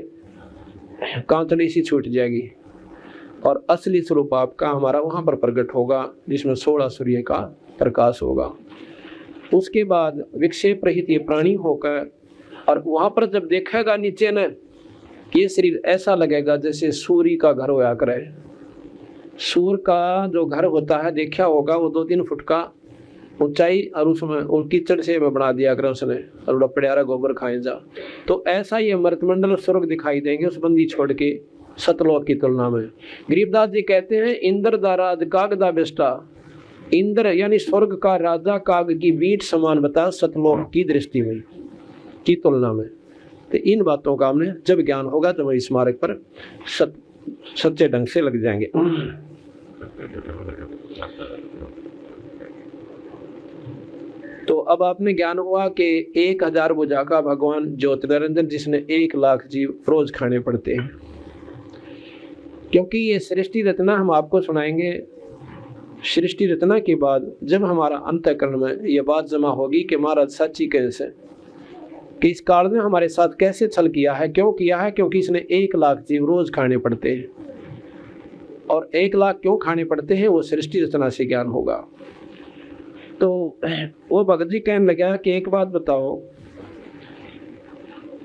कांतड़ी सी छूट जाएगी, और असली स्वरूप आपका हमारा वहां पर प्रकट होगा, जिसमें 16 सूर्य का प्रकाश होगा। उसके बाद विक्षेप रहित ये प्राणी होकर, और वहां पर जब देखेगा नीचे न, ये शरीर ऐसा लगेगा जैसे सूर्य का घर होया करे। सूर्य का जो घर होता है देखा होगा, वो 2-3 फुट का ऊंचाई, और उसमें और कीचड़ से बना दिया कर उसने, और बड़ा प्यारा गोबर खाए जा। तो ऐसा ये मृतमंडल स्वर्ग दिखाई देंगे उस बंदी छोड़ के सतलोक की तुलना में। गरीबदास जी कहते हैं इंद्र दा राज काग दा बेस्टा, इंद्र यानी स्वर्ग का राजा काग की बीट समान बता सतलोक की दृष्टि में की तुलना में। तो इन बातों का हमने जब ज्ञान होगा तो वही स्मारक पर सच्चे ढंग से लग जाएंगे। तो अब आपने ज्ञान हुआ कि 1000 भुजा का भगवान ज्योतिर्निरंजन, जिसने 1 लाख जीव रोज खाने पड़ते हैं। क्योंकि ये सृष्टि रचना हम आपको सुनाएंगे। सृष्टि रचना के बाद जब हमारा अंतःकरण में ये बात जमा होगी कि महाराज सच्ची कैसे, कि इस काल में हमारे साथ कैसे छल किया है, क्यों किया है, क्योंकि इसने 1 लाख जीव रोज खाने पड़ते हैं। और 1 लाख क्यों खाने पड़ते हैं, वो सृष्टि रचना से ज्ञान होगा। तो वो भगत जी कहने लगा कि एक बात बताओ,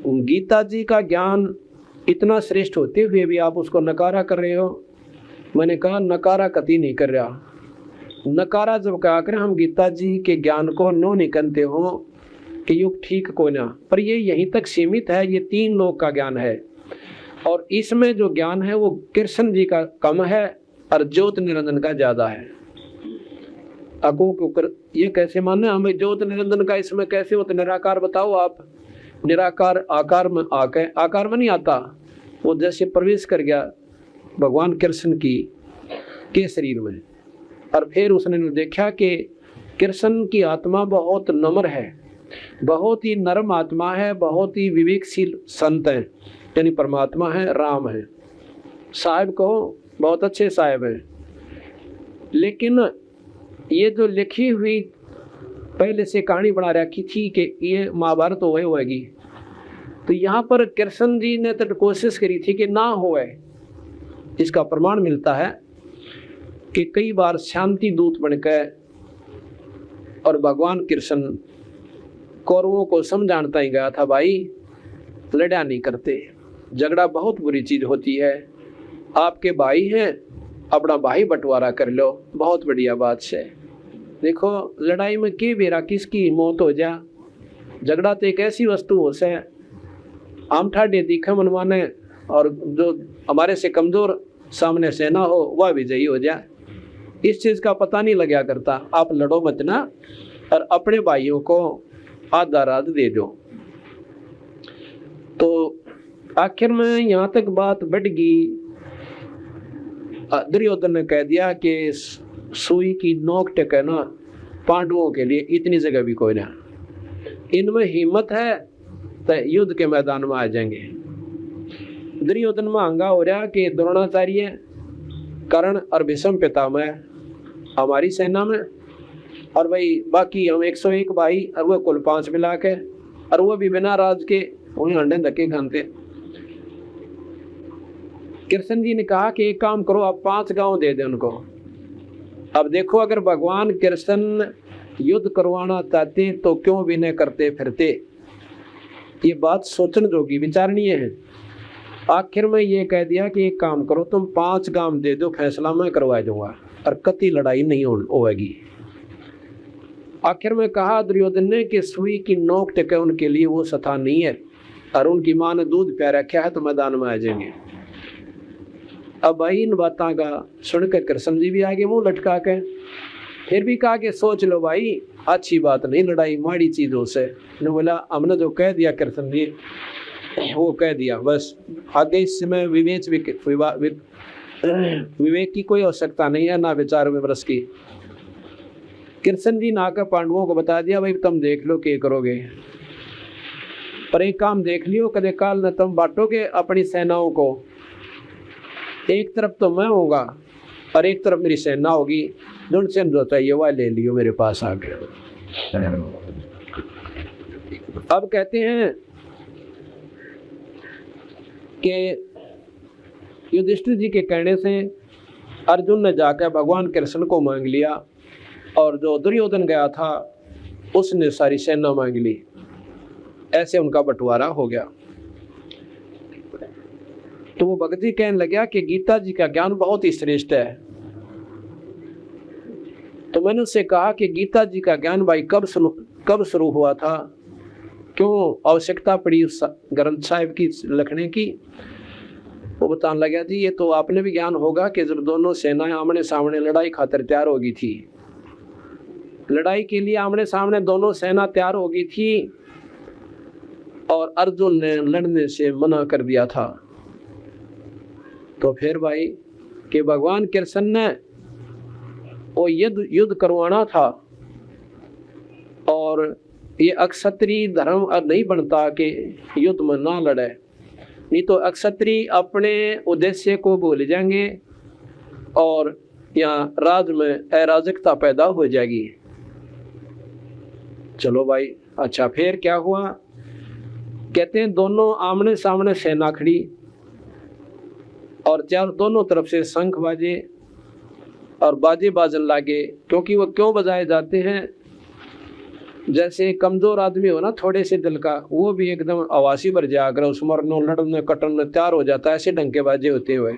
गीता जी का ज्ञान इतना श्रेष्ठ होते हुए भी आप उसको नकारा कर रहे हो। मैंने कहा नकारा कति नहीं कर रहा। नकारा जब कहा कर हम गीता जी के ज्ञान को नो नहीं करते हो कि युग ठीक को ना, पर ये यहीं तक सीमित है। ये 3 लोक का ज्ञान है। और इसमें जो ज्ञान है वो कृष्ण जी का कम है और ज्योत निरंजन का ज्यादा है। आपको ये कैसे मानना है? हमें ज्योत निरंजन का इसमें कैसे हो? तो निराकार बताओ आप। निराकार आकार में आके, आकार में नहीं आता, वो जैसे प्रवेश कर गया भगवान कृष्ण के शरीर में, और फिर उसने देखा कि कृष्ण की आत्मा बहुत नम्र है, बहुत ही नरम आत्मा है, बहुत ही विवेकशील संत है, यानी परमात्मा है, राम है, साहब कहो बहुत अच्छे साहब हैं। लेकिन ये जो लिखी हुई पहले से कहानी बना रखी थी कि ये महाभारत तो वही होएगी, तो यहाँ पर कृष्ण जी ने तो कोशिश करी थी कि ना होए। इसका प्रमाण मिलता है कि कई बार शांति दूत बनकर और भगवान कृष्ण कौरवों को समझाता ही गया था, भाई लड़ा नहीं करते, झगड़ा बहुत बुरी चीज होती है, आपके भाई हैं, अपना भाई बंटवारा कर लो, बहुत बढ़िया बात है। देखो लड़ाई में के बेरा किसकी मौत हो जा, झगड़ा तो एक ऐसी वस्तु हो से आम ठाडे दिखे मनवाने, और जो हमारे से कमजोर सामने सेना हो वह विजयी हो जाए, इस चीज का पता नहीं लगा करता। आप लड़ो मत ना, और अपने भाइयों को आधा रात दे दो। तो आखिर में यहाँ तक बात बढ़ गई, दुर्योधन ने कह दिया कि सुई की नोक टेकना पांडवों के लिए इतनी जगह भी कोई ना, इनमें हिम्मत है तो युद्ध के मैदान में आ जाएंगे। दुर्योधन में हंगा हो रहा कि द्रोणाचार्य, कर्ण और भीष्म पितामह हमारी सेना में, और भाई बाकी हम 101 भाई, और वो कुल 5 मिला के, और वो भी बिना राज के उन्हें अंडे धक्के खाते। कृष्ण जी ने कहा कि एक काम करो, आप 5 गांव दे दे उनको। अब देखो, अगर भगवान कृष्ण युद्ध करवाना चाहते तो क्यों विनय करते फिरते? ये बात सोचने जोगी विचारणीय है। आखिर में ये कह दिया कि एक काम करो, तुम 5 गांव दे दो, फैसला मैं करवा दूंगा और कति लड़ाई नहीं होगी। आखिर में कहा दुर्योधन ने कि सुई की नोक टेके उनके लिए वो स्थान नहीं है, और उनकी मां ने दूध प्या रखा है तो मैदान में आ जाएंगे। अब भाई इन बातों का सुनकर कृष्ण जी भी आगे मुंह लटका के फिर भी कहा कि सोच लो भाई, अच्छी बात नहीं, लड़ाई माड़ी चीजों से। ने बोला हमने जो कह दिया कृष्ण जी वो कह दिया, बस आगे इसमें विवेक की कोई आवश्यकता नहीं है, ना विचार विमर्श की। कृष्ण जी ने आकर पांडवों को बता दिया, भाई तुम देख लो क्या करोगे, पर एक काम देख लियो, कदे काल न तुम बांटोगे अपनी सेनाओं को, एक तरफ तो मैं होगा और एक तरफ मेरी सेना होगी, जिनसे जो चाहिए वह ले लियो मेरे पास आके। अब कहते हैं कि युधिष्ठिर जी के कहने से अर्जुन ने जाकर भगवान कृष्ण को मांग लिया, और जो दुर्योधन गया था उसने सारी सेना मांग ली। ऐसे उनका बंटवारा हो गया। तो वो भगत जी कहने लगा कि गीता जी का ज्ञान बहुत ही श्रेष्ठ है। तो मैंने उससे कहा कि गीता जी का ज्ञान भाई कब शुरू हुआ था, क्यों आवश्यकता पड़ी उस ग्रंथ साहिब की लिखने की? वो बताने लगा जी, ये तो आपने भी ज्ञान होगा कि जब दोनों सेनाएं आमने सामने लड़ाई खातिर तैयार हो गई थी, लड़ाई के लिए आमने सामने दोनों सेना तैयार हो गई थी, और अर्जुन ने लड़ने से मना कर दिया था। तो फिर भाई कि भगवान कृष्ण ने वो युद्ध करवाना था, और ये अक्षत्रिय धर्म नहीं बनता कि युद्ध में ना लड़े, नहीं तो अक्षत्रिय अपने उद्देश्य को भूल जाएंगे और यहाँ राज में अराजकता पैदा हो जाएगी। चलो भाई, अच्छा फिर क्या हुआ? कहते हैं दोनों आमने सामने सेना खड़ी, और चार दोनों तरफ से शंख बाजे और बाजे बाजन लागे। क्योंकि वो क्यों बजाए जाते हैं? जैसे कमजोर आदमी हो ना थोड़े से दिल का, वो भी एकदम आवासी भर जाकर उस मरने लड़ने कटने तैयार हो जाता है, ऐसे ढंग के बाजे होते हुए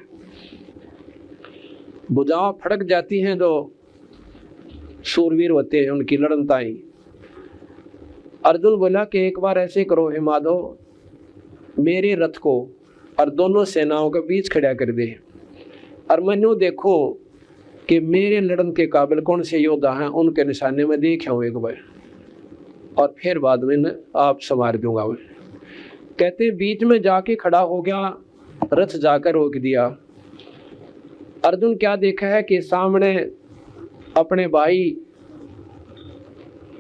बुझाव फड़क जाती हैं। जो शूरवीर होते हैं उनकी लड़नताई। अर्जुन बोला कि एक बार ऐसे करो हे माधव, मेरे रथ को और दोनों सेनाओं के बीच खड़ा कर दे और मैंने देखो कि मेरे लड़न के काबिल कौन से योद्धा हैं, उनके निशाने में देखे हूँ एक बार, और फिर बाद में आप संवार दूंगा। मैं कहते बीच में जाके खड़ा हो गया, रथ जाकर रोक दिया। अर्जुन क्या देखा है कि सामने अपने भाई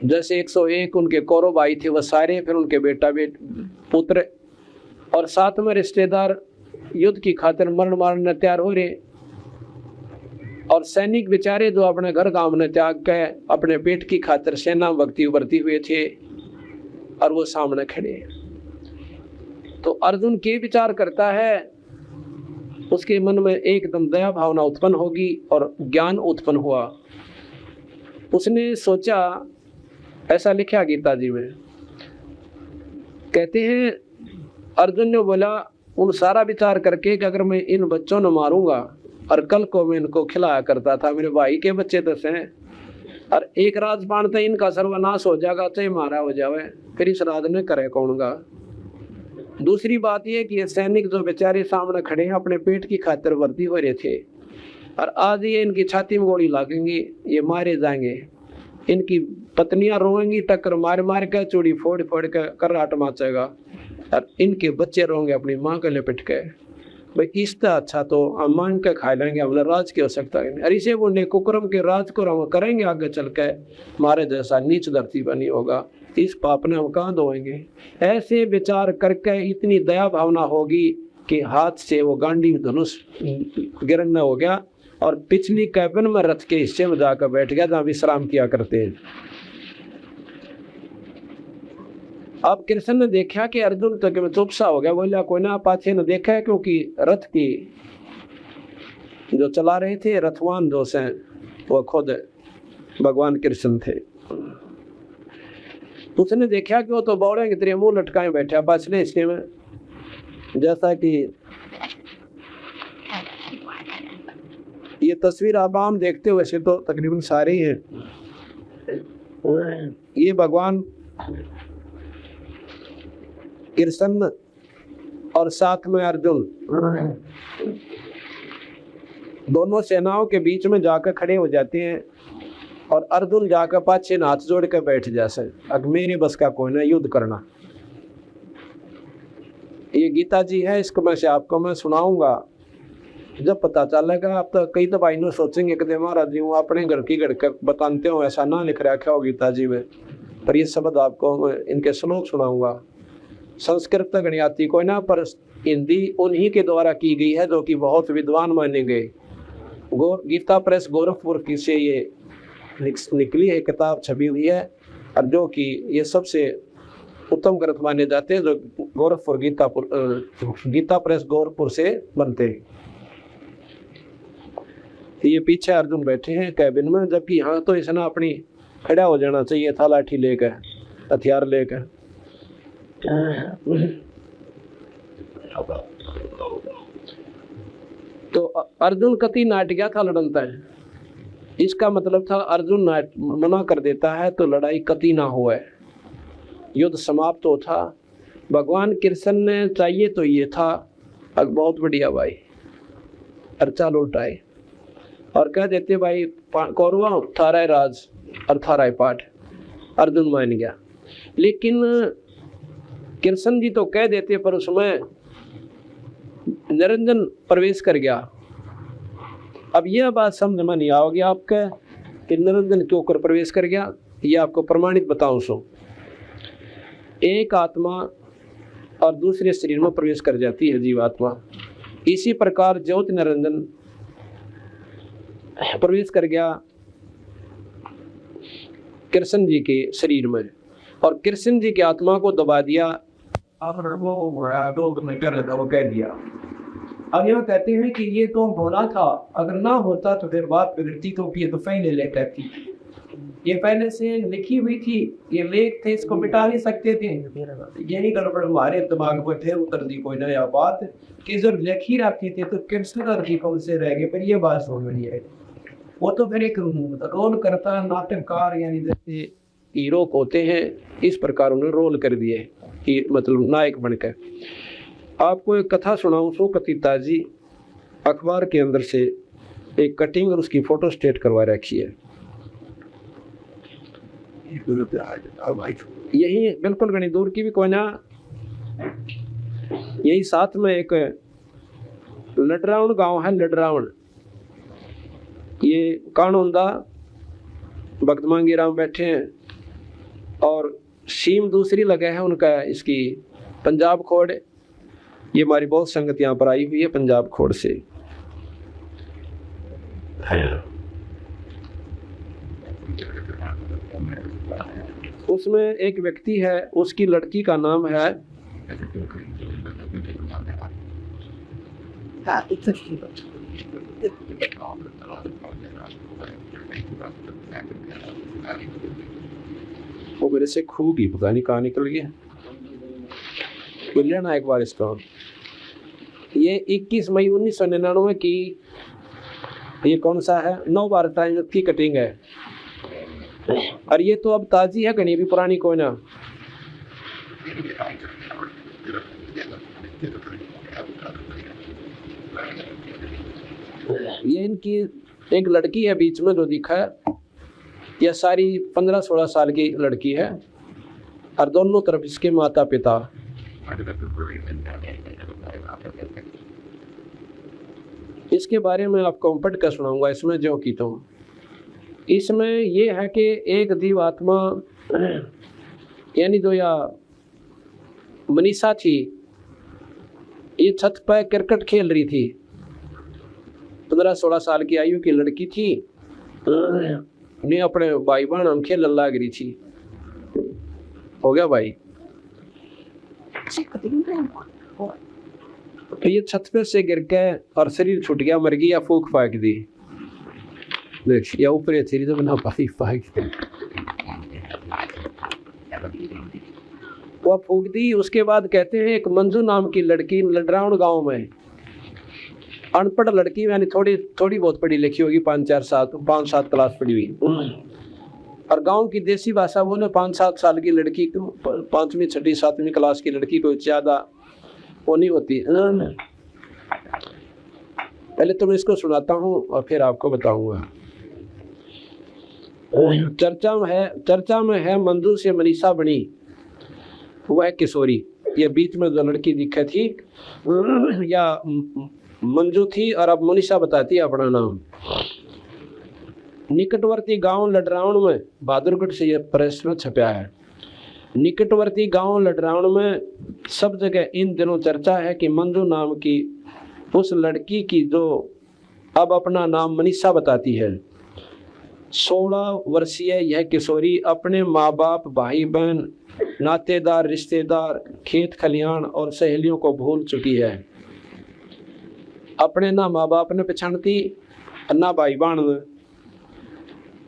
जैसे 101 उनके कौरव भाई थे, वह सारे, फिर उनके बेटा पुत्र और साथ में रिश्तेदार युद्ध की खातिर मरण मारने तैयार हो रहे, और सैनिक बेचारे जो अपने घर गांव ने त्याग के अपने पेट की खातिर सेना भक्ति उभरती हुए थे और वो सामने खड़े। तो अर्जुन के विचार करता है, उसके मन में एकदम दया भावना उत्पन्न होगी और ज्ञान उत्पन्न हुआ। उसने सोचा, ऐसा लिखा गीता जी में, कहते हैं अर्जुन ने बोला उन सारा विचार करके कि अगर मैं इन बच्चों ने मारूंगा और कल को मैं इनको खिलाया करता था, मेरे भाई के बच्चे 10 हैं और एक राजपान तो इनका सर्वनाश हो जाएगा, चाहे मारा हो जावे, फिर इस राज ने करे कौनगा। दूसरी बात यह कि ये सैनिक जो बेचारे सामने खड़े हैं अपने पेट की खातिर वर्दी हो रहे थे, और आज ये इनकी छाती में गोली लागेंगी, ये मारे जाएंगे, इनकी पत्नियां रोएंगी, टक्कर मार मार कर चूड़ी फोड़ फोड़ कर कर्राट माचेगा, और इनके बच्चे रोएंगे अपनी माँ के लिपट के। भाई इससे अच्छा तो हम मांग के खा लेंगे, हमने राज की आवश्यकता नहीं। और इसे वो कुकर्म के राज को हम करेंगे आगे चल के, हमारे जैसा नीच धरती पर नहीं होगा, इस पाप ने हम कहाँ धोएंगे। ऐसे विचार करके इतनी दया भावना होगी कि हाथ से वो गांडी धनुष गिरना हो गया और पिछली कैबिन में रथ के हिस्से में जाकर बैठ गया जहाँ विश्राम किया करते हैं। अब कृष्ण ने देखा कि अर्जुन तो चुपसा हो गया, बोला कोई ना, पाछे ने देखा है क्योंकि रथ की जो चला रहे थे रथवान जो से वो खुद भगवान कृष्ण थे। उसने देखा कि वो तो बौड़े की तरह मुंह लटकाए बैठा पाछले हिस्से में, जैसा कि ये तस्वीर आप आम देखते हुए से तो तकरीबन सारे ही हैं। ये भगवान कृष्ण और साथ में अर्जुन दोनों सेनाओं के बीच में जाकर खड़े हो जाते हैं, और अर्जुन जाकर पाछे हाथ जोड़ कर बैठ जैसे, अब मेरी बस का कोई ना युद्ध करना। ये गीता जी है, इसको मैं से आपको मैं सुनाऊंगा, जब पता चलेगा। आप तो कई दफा इन्हों सोचेंगे कि महाराज जी वो अपने घर की गढ़ बताते हो, ऐसा ना लिख रखा हो गीता जी में, पर ये शब्द आपको इनके श्लोक सुनाऊंगा। संस्कृत तो गणियाती कोई ना, पर हिंदी उन्हीं के द्वारा की गई है जो कि बहुत विद्वान माने गए। गीता प्रेस गोरखपुर की से ये निकली है किताब, छपी हुई है, और जो कि ये सबसे उत्तम ग्रंथ माने जाते हैं जो गोरखपुर गीता प्रेस गोरखपुर से बनते हैं। ये पीछे अर्जुन बैठे हैं कैबिन में, जबकि यहाँ तो इसने अपनी खड़ा हो जाना चाहिए था, लाठी लेकर, हथियार लेकर। तो अर्जुन कति नाट गया था लड़नता है, इसका मतलब था अर्जुन मना कर देता है तो लड़ाई कति ना हुआ, युद्ध समाप्त हो था। भगवान कृष्ण ने चाहिए तो ये था, अब बहुत बढ़िया भाई, अर्चा लौटाए और कह देते भाई कौरवा थारा राज और थारा पाठ। अर्जुन मान गया, लेकिन कृष्ण जी तो कह देते, पर उसमें निरंजन प्रवेश कर गया। अब यह बात समझ में नहीं आओगी आपके कि निरंजन क्यों कर प्रवेश कर गया, ये आपको प्रमाणित बताऊं। सो एक आत्मा और दूसरे शरीर में प्रवेश कर जाती है जीवात्मा, इसी प्रकार ज्योति निरंजन प्रवेश कर गया कृष्ण जी के शरीर में, और कृष्ण जी की आत्मा को दबा दिया, वो कह दिया। अब यह कहते हैं कि ये तो होना था, अगर ना होता तो फिर बात बिगड़ती, तो ये तो पहले लेटर थी, ये पहले से लिखी हुई थी, ये लेख थे, इसको मिटा नहीं सकते थे। यही गड़बड़ हमारे दिमाग में थे, उतर दी कोई नया बात कि जब लिखी रखी थी तो कृष्ण जी कौन से रह गए, पर ये बात समझ में नहीं आई। वो तो फिर एक रोल करता नाटककार, यानी जैसे हीरो होते हैं इस प्रकार उन्होंने रोल कर दिए, मतलब नायक बनकर। आपको एक कथा सुनाऊं सो कथिता जी अखबार के अंदर से एक कटिंग और उसकी फोटो स्टेट करवा रखी है। यही बिल्कुल घनी दूर की भी कोई ना, यही साथ में एक लडरावण गांव है। लडरावण ये कानूनदा भक्त मांगी राम बैठे हैं और सीम दूसरी लगे है उनका इसकी पंजाब खोड़। ये हमारी बहुत संगत यहाँ पर आई हुई है पंजाब खोड़ से। उसमें एक व्यक्ति है, उसकी लड़की का नाम है वो मेरे से खूब ही पता नहीं कहाँ निकल गया, मिल लेना एक बार इसका। ये 21 मई 1999 की, ये कौन सा है, नव भारत टाइम्स की कटिंग है। और ये तो अब ताजी है, कहीं भी पुरानी कोई ना। ये इनकी एक लड़की है बीच में जो दिखा है, यह सारी 15-16 साल की लड़की है और दोनों तरफ इसके माता पिता। इसके बारे में आपको पढ़ कर सुनाऊंगा इसमें जो की तो। इसमें ये है कि एक जीवात्मा यानी जो या मनीषा थी, ये छत पर क्रिकेट खेल रही थी। 15-16 साल की आयु की लड़की थी, ने अपने भाई बहन हम खेल लग रही थी। हो गया भाई, तो ये छत पे से गिर के और शरीर छूट गया, मर गई या फूक फाक दी। देख या ऊपर थी तो बना पाई फाक वो फूक दी। उसके बाद कहते हैं एक मंजू नाम की लड़की लडरावण गांव में, अनपढ़ लड़की यानी थोड़ी बहुत पढ़ी लिखी होगी, 5-7 क्लास पढ़ी हुई, और गांव की देसी भाषा बोले 5-7 साल की लड़की को, 5वीं 6वीं 7वीं क्लास की लड़की को ज्यादा वो नहीं होती। पहले तो मैं इसको सुनाता हूँ और फिर आपको बताऊंगा। चर्चा में है मंजू से मनीषा बनी, वह किशोरी। ये बीच में जो लड़की दिखी थी या मंजू थी और अब मनीषा बताती है अपना नाम। निकटवर्ती गांव लडरावण में, बहादुरगढ़ से यह प्रेस में छपा है। निकटवर्ती गांव लडरावण में सब जगह इन दिनों चर्चा है कि मंजू नाम की उस लड़की की जो अब अपना नाम मनीषा बताती है, 16 वर्षीय यह किशोरी अपने माँ बाप, भाई बहन, नातेदार, रिश्तेदार, खेत खलियान और सहेलियों को भूल चुकी है। अपने ना माँ बाप ने पहचानती ना भाई बहन,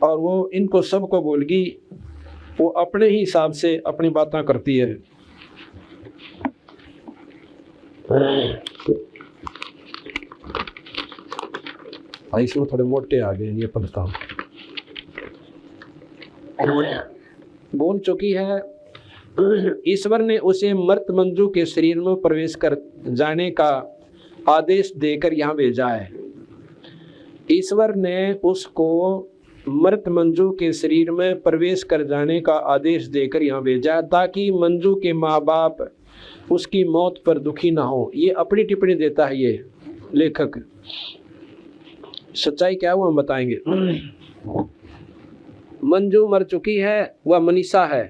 और वो इनको सबको भूल गई। वो अपने ही हिसाब से अपनी बातें करती है। इसमें थोड़े मोटे आ गए, ये पढ़ता हूँ। बोल चुकी है ईश्वर ने उसे मृत मंजू के शरीर में प्रवेश कर जाने का आदेश देकर यहाँ भेजा है। ईश्वर ने उसको मृत मंजू के शरीर में प्रवेश कर जाने का आदेश देकर यहाँ भेजा ताकि मंजू के माँ बाप उसकी मौत पर दुखी ना हो। ये अपनी टिप्पणी देता है ये लेखक। सच्चाई क्या है वो हम बताएंगे। मंजू मर चुकी है, वह मनीषा है,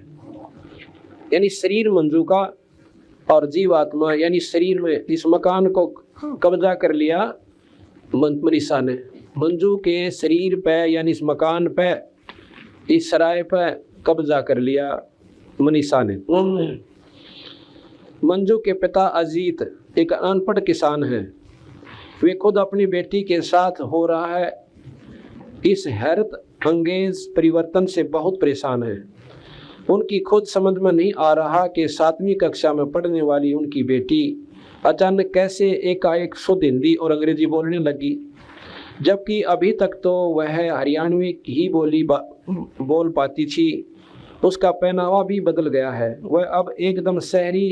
यानी शरीर मंजू का, और जीवात्मा यानी शरीर में इस मकान को कब्जा कर लिया मनीषा ने। मंजू के शरीर पे यानी इस मकान पे, इस सराय पे कब्जा कर लिया मनीषा ने। मंजू के पिता अजीत एक अनपढ़ किसान हैं। वे खुद अपनी बेटी के साथ हो रहा है इस हैरत अंगेज परिवर्तन से बहुत परेशान है। उनकी खुद समझ में नहीं आ रहा कि 7वीं कक्षा में पढ़ने वाली उनकी बेटी अचानक कैसे एकाएक शुद्ध हिंदी और अंग्रेजी बोलने लगी, जबकि अभी तक तो वह हरियाणवी ही बोल पाती थी। उसका पहनावा भी बदल गया है, वह अब एकदम शहरी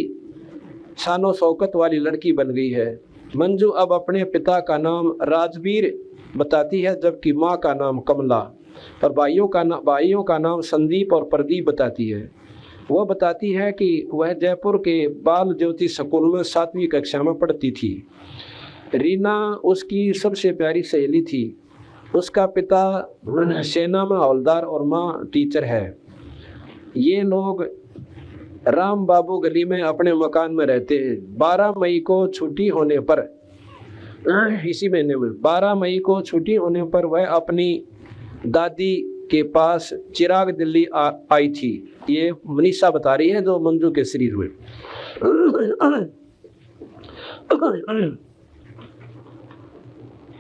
शानो शौकत वाली लड़की बन गई है। मंजू अब अपने पिता का नाम राजवीर बताती है, जबकि माँ का नाम कमला, और भाइयों का नाम संदीप और प्रदीप बताती है। वह बताती है कि वह जयपुर के बाल ज्योति स्कूल में 7वीं कक्षा में पढ़ती थी। रीना उसकी सबसे प्यारी सहेली थी। उसका पिता सेना में हवलदार और माँ टीचर है। ये लोग राम बाबू गली में अपने मकान में रहते हैं। 12 मई को छुट्टी होने पर, इसी महीने में 12 मई को छुट्टी होने पर वह अपनी दादी के पास चिराग दिल्ली आई थी। ये मनीषा बता रही है जो मंजू के शरीर में।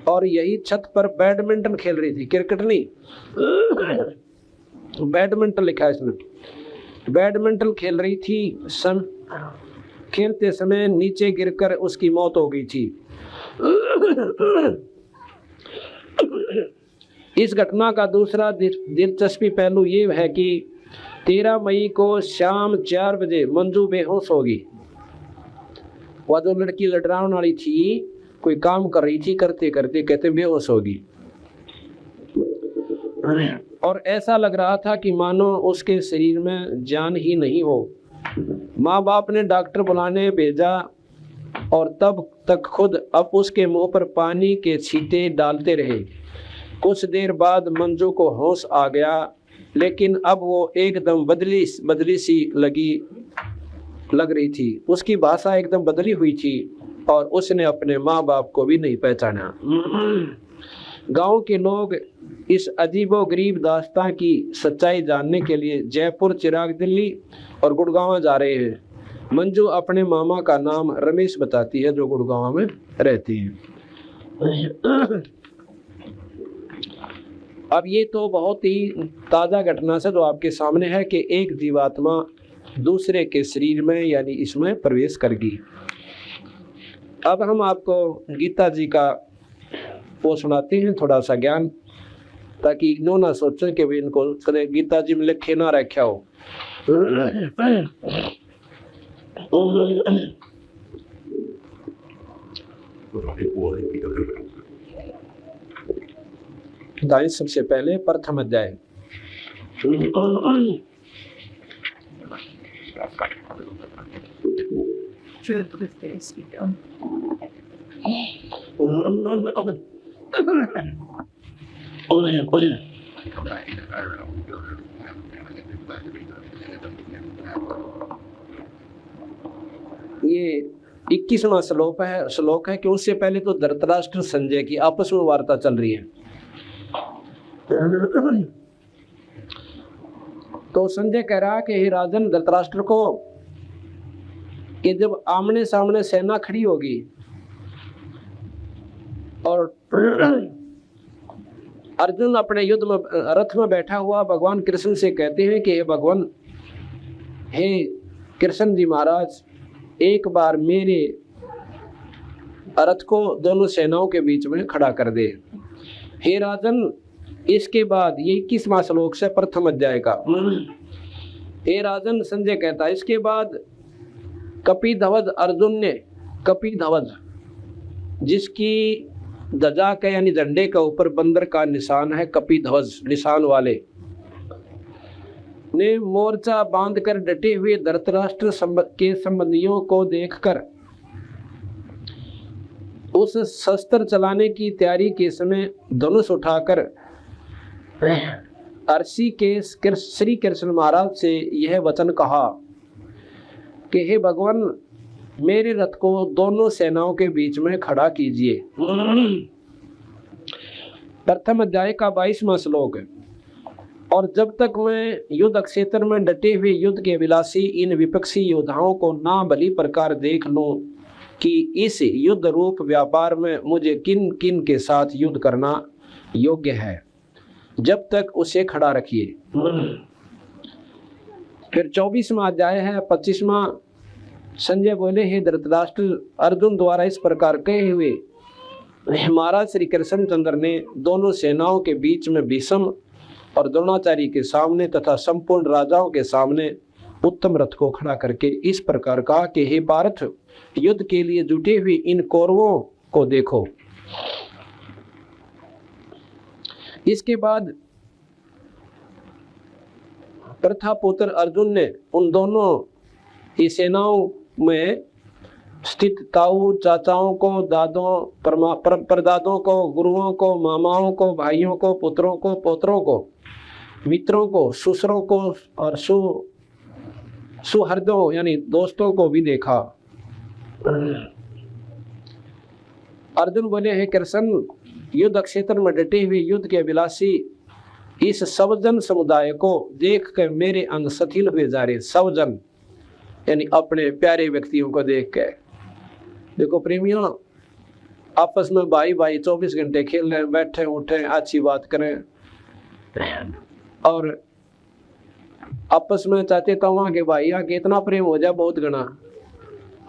और यही छत पर बैडमिंटन खेल रही थी, क्रिकेट नहीं, बैडमिंटन लिखा है इसमें। बैडमिंटन खेल रही थी। खेलते समय नीचे गिरकर उसकी मौत हो गई थी। इस घटना का दूसरा दिलचस्पी पहलू ये है कि 13 मई को शाम 4 बजे मंजू बेहोश होगी। वह जो लड़की लड़ाने वाली थी, कोई काम कर रही थी, करते करते कहते बेहोश होगी। और ऐसा लग रहा था कि मानो उसके शरीर में जान ही नहीं हो। माँ बाप ने डॉक्टर बुलाने भेजा और तब तक खुद अब उसके मुंह पर पानी के छींटे डालते रहे। कुछ देर बाद मंजू को होश आ गया, लेकिन अब वो एकदम बदली सी लग रही थी। उसकी भाषा एकदम बदली हुई थी और उसने अपने माँ बाप को भी नहीं पहचाना। गांव के लोग इस अजीबोगरीब दास्तां की सच्चाई जानने के लिए जयपुर, चिराग दिल्ली और गुड़गांव जा रहे हैं। मंजू अपने मामा का नाम रमेश बताती है जो गुड़गांव में रहती है। अब ये तो बहुत ही ताज़ा घटना से जो आपके सामने है कि एक जीवात्मा दूसरे के शरीर में यानी इसमें प्रवेश कर गई। अब हम आपको गीता जी का वो सुनाते हैं, थोड़ा सा ज्ञान, ताकि इग्नो ना सोचें कि भी इनको कदे गीता जी में लिखे ना रखा हो। दाई सबसे पहले प्रथम अध्याय। ये 21वां श्लोक है कि उससे पहले तो धृतराष्ट्र संजय की आपस में वार्ता चल रही है। तो संजय कह रहा है कि हे राजन धृतराष्ट्र को कि जब आमने सामने सेना खड़ी होगी और अर्जुन अपने युद्ध में रथ में बैठा हुआ भगवान कृष्ण से कहते हैं कि हे भगवान, हे कृष्ण जी महाराज, एक बार मेरे रथ को दोनों सेनाओं के बीच में खड़ा कर दे। हे राजन, इसके बाद ये 21वां श्लोक से प्रथम अध्याय का। हे राजन, संजय कहता है, इसके बाद कपिध्वज अर्जुन ने, कपिध्वज जिसकी ध्वजा के यानी झंडे का ऊपर बंदर का निशान है, कपिध्वज निशान वाले ने मोर्चा बांधकर डटे हुए धृतराष्ट्र के संबंधियों को देखकर उस शस्त्र चलाने की तैयारी के समय धनुष उठाकर अर्षि के श्री कृष्ण महाराज से यह वचन कहा कि हे भगवान, मेरे रथ को दोनों सेनाओं के बीच में खड़ा कीजिए। प्रथम अध्याय का 22वां श्लोक है। और जब तक मैं युद्ध क्षेत्र में डटे हुए युद्ध के विलासी इन विपक्षी योद्धाओं को ना भली प्रकार देख लूं कि इस युद्ध रूप व्यापार में मुझे किन किन के साथ युद्ध करना योग्य है, जब तक उसे खड़ा रखिए। फिर 24वां अध्याय है, 25वां। संजय बोले, हे धृतराष्ट्र, अर्जुन द्वारा इस प्रकार कहे हुए महाराज श्री कृष्णचंद्र ने दोनों सेनाओं के बीच में भीष्म और द्रोणाचार्य के सामने तथा संपूर्ण राजाओं के सामने उत्तम रथ को खड़ा करके इस प्रकार कहा कि हे पार्थ, युद्ध के लिए जुटे हुए इन कौरवों को देखो। इसके बाद प्रथापुत्र अर्जुन ने उन दोनों ही सेनाओं में स्थित ताऊ चाचाओं को, दादों परदादों को, गुरुओं को, मामाओं को, भाइयों को, पुत्रों को, पोत्रों को, मित्रों को, ससुरों को और सुहृदों यानी दोस्तों को भी देखा। अर्जुन बोले, हे कृष्ण, युद्ध क्षेत्र में डटे हुए युद्ध के अभिलाषी इस सबजन समुदाय को देख कर मेरे अंग शिथिल हुए जा रहे। सबजन यानी अपने प्यारे व्यक्तियों को देख के। देखो प्रेमियों, आपस में भाई भाई 24 घंटे खेल रहे हैं, बैठे उठे अच्छी बात करें और आपस में चाचे ताऊ के भाई आके इतना प्रेम हो जाए बहुत गना,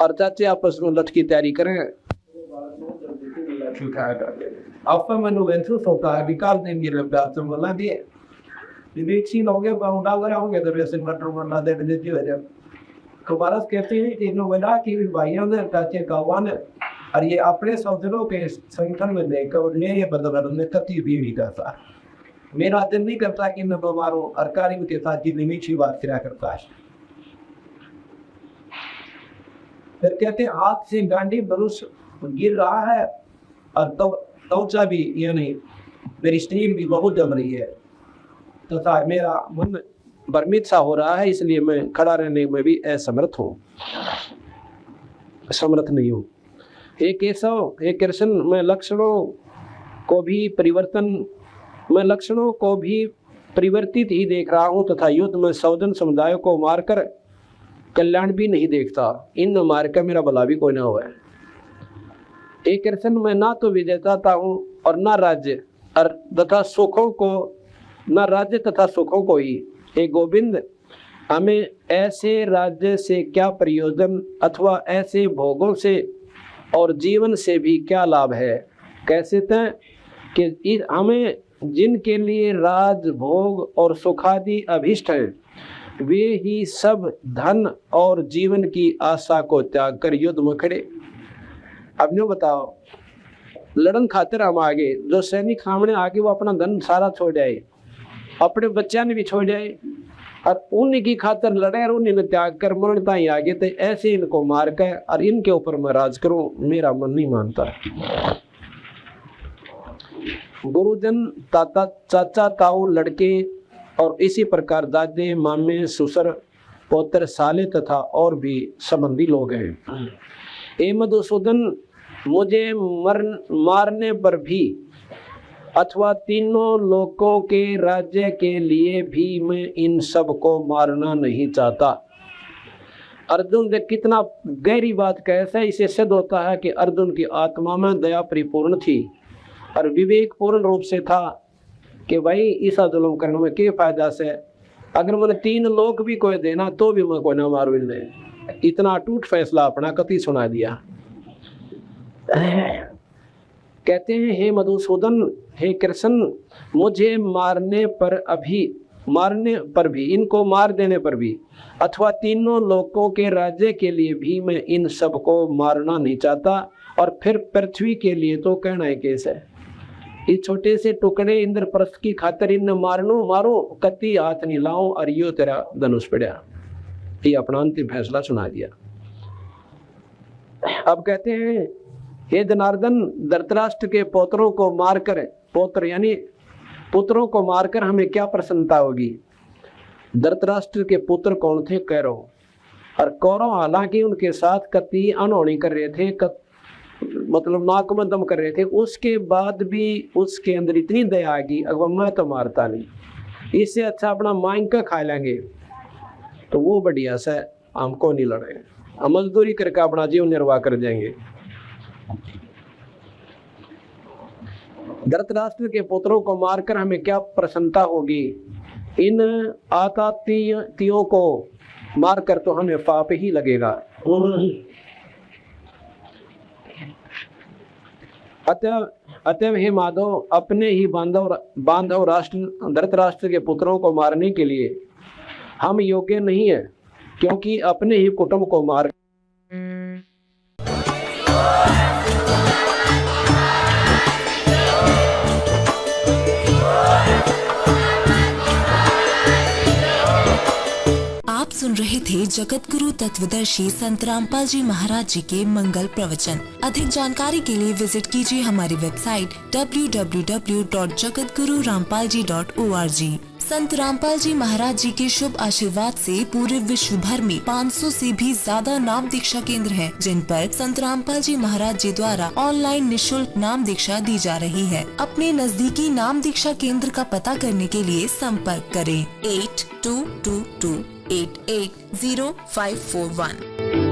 और चाचे आपस में लठ की तैयारी करें आप मैंने वेंचर सोता है विकास ने मेरे प्यार से बोला दिए विवेची लोगे बाउंडा वगैरह होंगे तो वैसे मटर वरना दे देती हो जाए। तो भारत कहते हैं कि इन्होंने बोला कि भाइयों ने चाचे कावान और ये अपने सौजनों के संगठन में देखकर उन्हें ये बदल ने कति भी नहीं करता। मेरा दिल नहीं करता कि मैं बीमार हूँ और कार्य के साथ जितनी मीठी बात किया करता है। फिर कहते हैं हाथ से गांडी मनुष्य गिर रहा है और त्वचा भी यानी मेरी स्टील भी बहुत जम रही है तथा मेरा मन भ्रमित सा हो रहा है, इसलिए मैं खड़ा रहने में भी असमर्थ हूँ, समर्थ नहीं हूँ। हे केशव, हे कृष्ण, मैं लक्षणों को भी परिवर्तित ही देख रहा हूँ तथा युद्ध में सौजन समुदायों को मारकर कल्याण भी नहीं देखता। इन मार कर मेरा भला भी कोई ना हुआ है। हे कृष्ण, मैं ना तो विजेता हूँ और ना राज्य तथा सुखों को ही। हे गोविंद, हमें ऐसे राज्य से क्या प्रयोजन अथवा ऐसे भोगों से और जीवन से भी क्या लाभ है। कैसे तय कि हमें जिनके लिए राज भोग और सुखादि अभिष्ट है वे ही सब धन और जीवन की आशा को त्याग कर युद्ध में खड़े। अब न्यू बताओ, लड़न खातिर हम आगे, जो सैनिक सामने आगे वो अपना धन सारा छोड़ जाए, अपने बच्चों ने भी छोड़ जाए और उन्हीं की खातिर लड़े और उन्हें त्याग कर मरणता ही आगे, तो ऐसे इनको मार कर और इनके ऊपर मैं राज करूं, मेरा मन नहीं मानता। गुरुजन, ताता, चाचा, ताऊ, लड़के और इसी प्रकार दादे, मामे, ससुर, पोत्र, साले तथा और भी संबंधी लोग हैं। हे मधुसूदन, मुझे मारने पर भी अथवा तीनों लोकों के राज्य के लिए भी मैं इन सब को मारना नहीं चाहता। अर्जुन ने कितना गहरी बात कैसे इसे सिद्ध होता है कि अर्जुन की आत्मा में दया परिपूर्ण थी और विवेक पूर्ण रूप से था कि भाई ऐसा जुल्म करने में क्या फायदा से, अगर मैंने 3 लोक भी कोई देना तो भी मैं कोई ना मारू। इतना अटूट फैसला अपना कति सुना दिया। कहते हैं हे मधुसूदन, हे कृष्ण, मुझे मारने पर भी इनको मार देने पर भी अथवा तीनों लोकों के राज्य के लिए भी मैं इन सब को मारना नहीं चाहता। और फिर पृथ्वी के लिए तो कहना है कैसे, इस छोटे से टुकड़े इंद्रप्रस्थ की खातिर इन मारो कति हाथ नहीं लाऊं और यो तेरा धनुष पड़ा। ये अपना अंतिम फैसला सुना दिया। अब कहते हैं हे जनार्दन, धृतराष्ट्र के पुत्रों को मारकर हमें क्या प्रसन्नता होगी। धृतराष्ट्र के पुत्र कौन थे? कौरव। और कौरव हालांकि उनके साथ कति अनहोनी कर रहे थे, मतलब नाक में दम कर रहे थे, उसके बाद भी उसके अंदर इतनी दया आ गई, अगर मैं तो मारता नहीं, इससे अच्छा अपना मांग का खा लेंगे तो वो बढ़िया से हमको नहीं लड़े, हम मजदूरी करके अपना जीवन निर्वाह कर जाएंगे। धृतराष्ट्र के पुत्रों को मारकर हमें क्या प्रसन्नता होगी, इन आतातियों को मारकर तो हमें पाप ही लगेगा। अतएव हे माधव, अपने ही बांधव राष्ट्र धृतराष्ट्र के पुत्रों को मारने के लिए हम योग्य नहीं है क्योंकि अपने ही कुटुंब को मार आप सुन रहे थे जगत गुरु तत्वदर्शी संत रामपाल जी महाराज जी के मंगल प्रवचन। अधिक जानकारी के लिए विजिट कीजिए हमारी वेबसाइट www.jagatgururampalji.org। संत रामपाल जी महाराज जी के शुभ आशीर्वाद से पूरे विश्व भर में 500 से भी ज्यादा नाम दीक्षा केंद्र हैं, जिन पर संत रामपाल जी महाराज जी द्वारा ऑनलाइन निशुल्क नाम दीक्षा दी जा रही है। अपने नजदीकी नाम दीक्षा केंद्र का पता करने के लिए संपर्क करें 8222880541।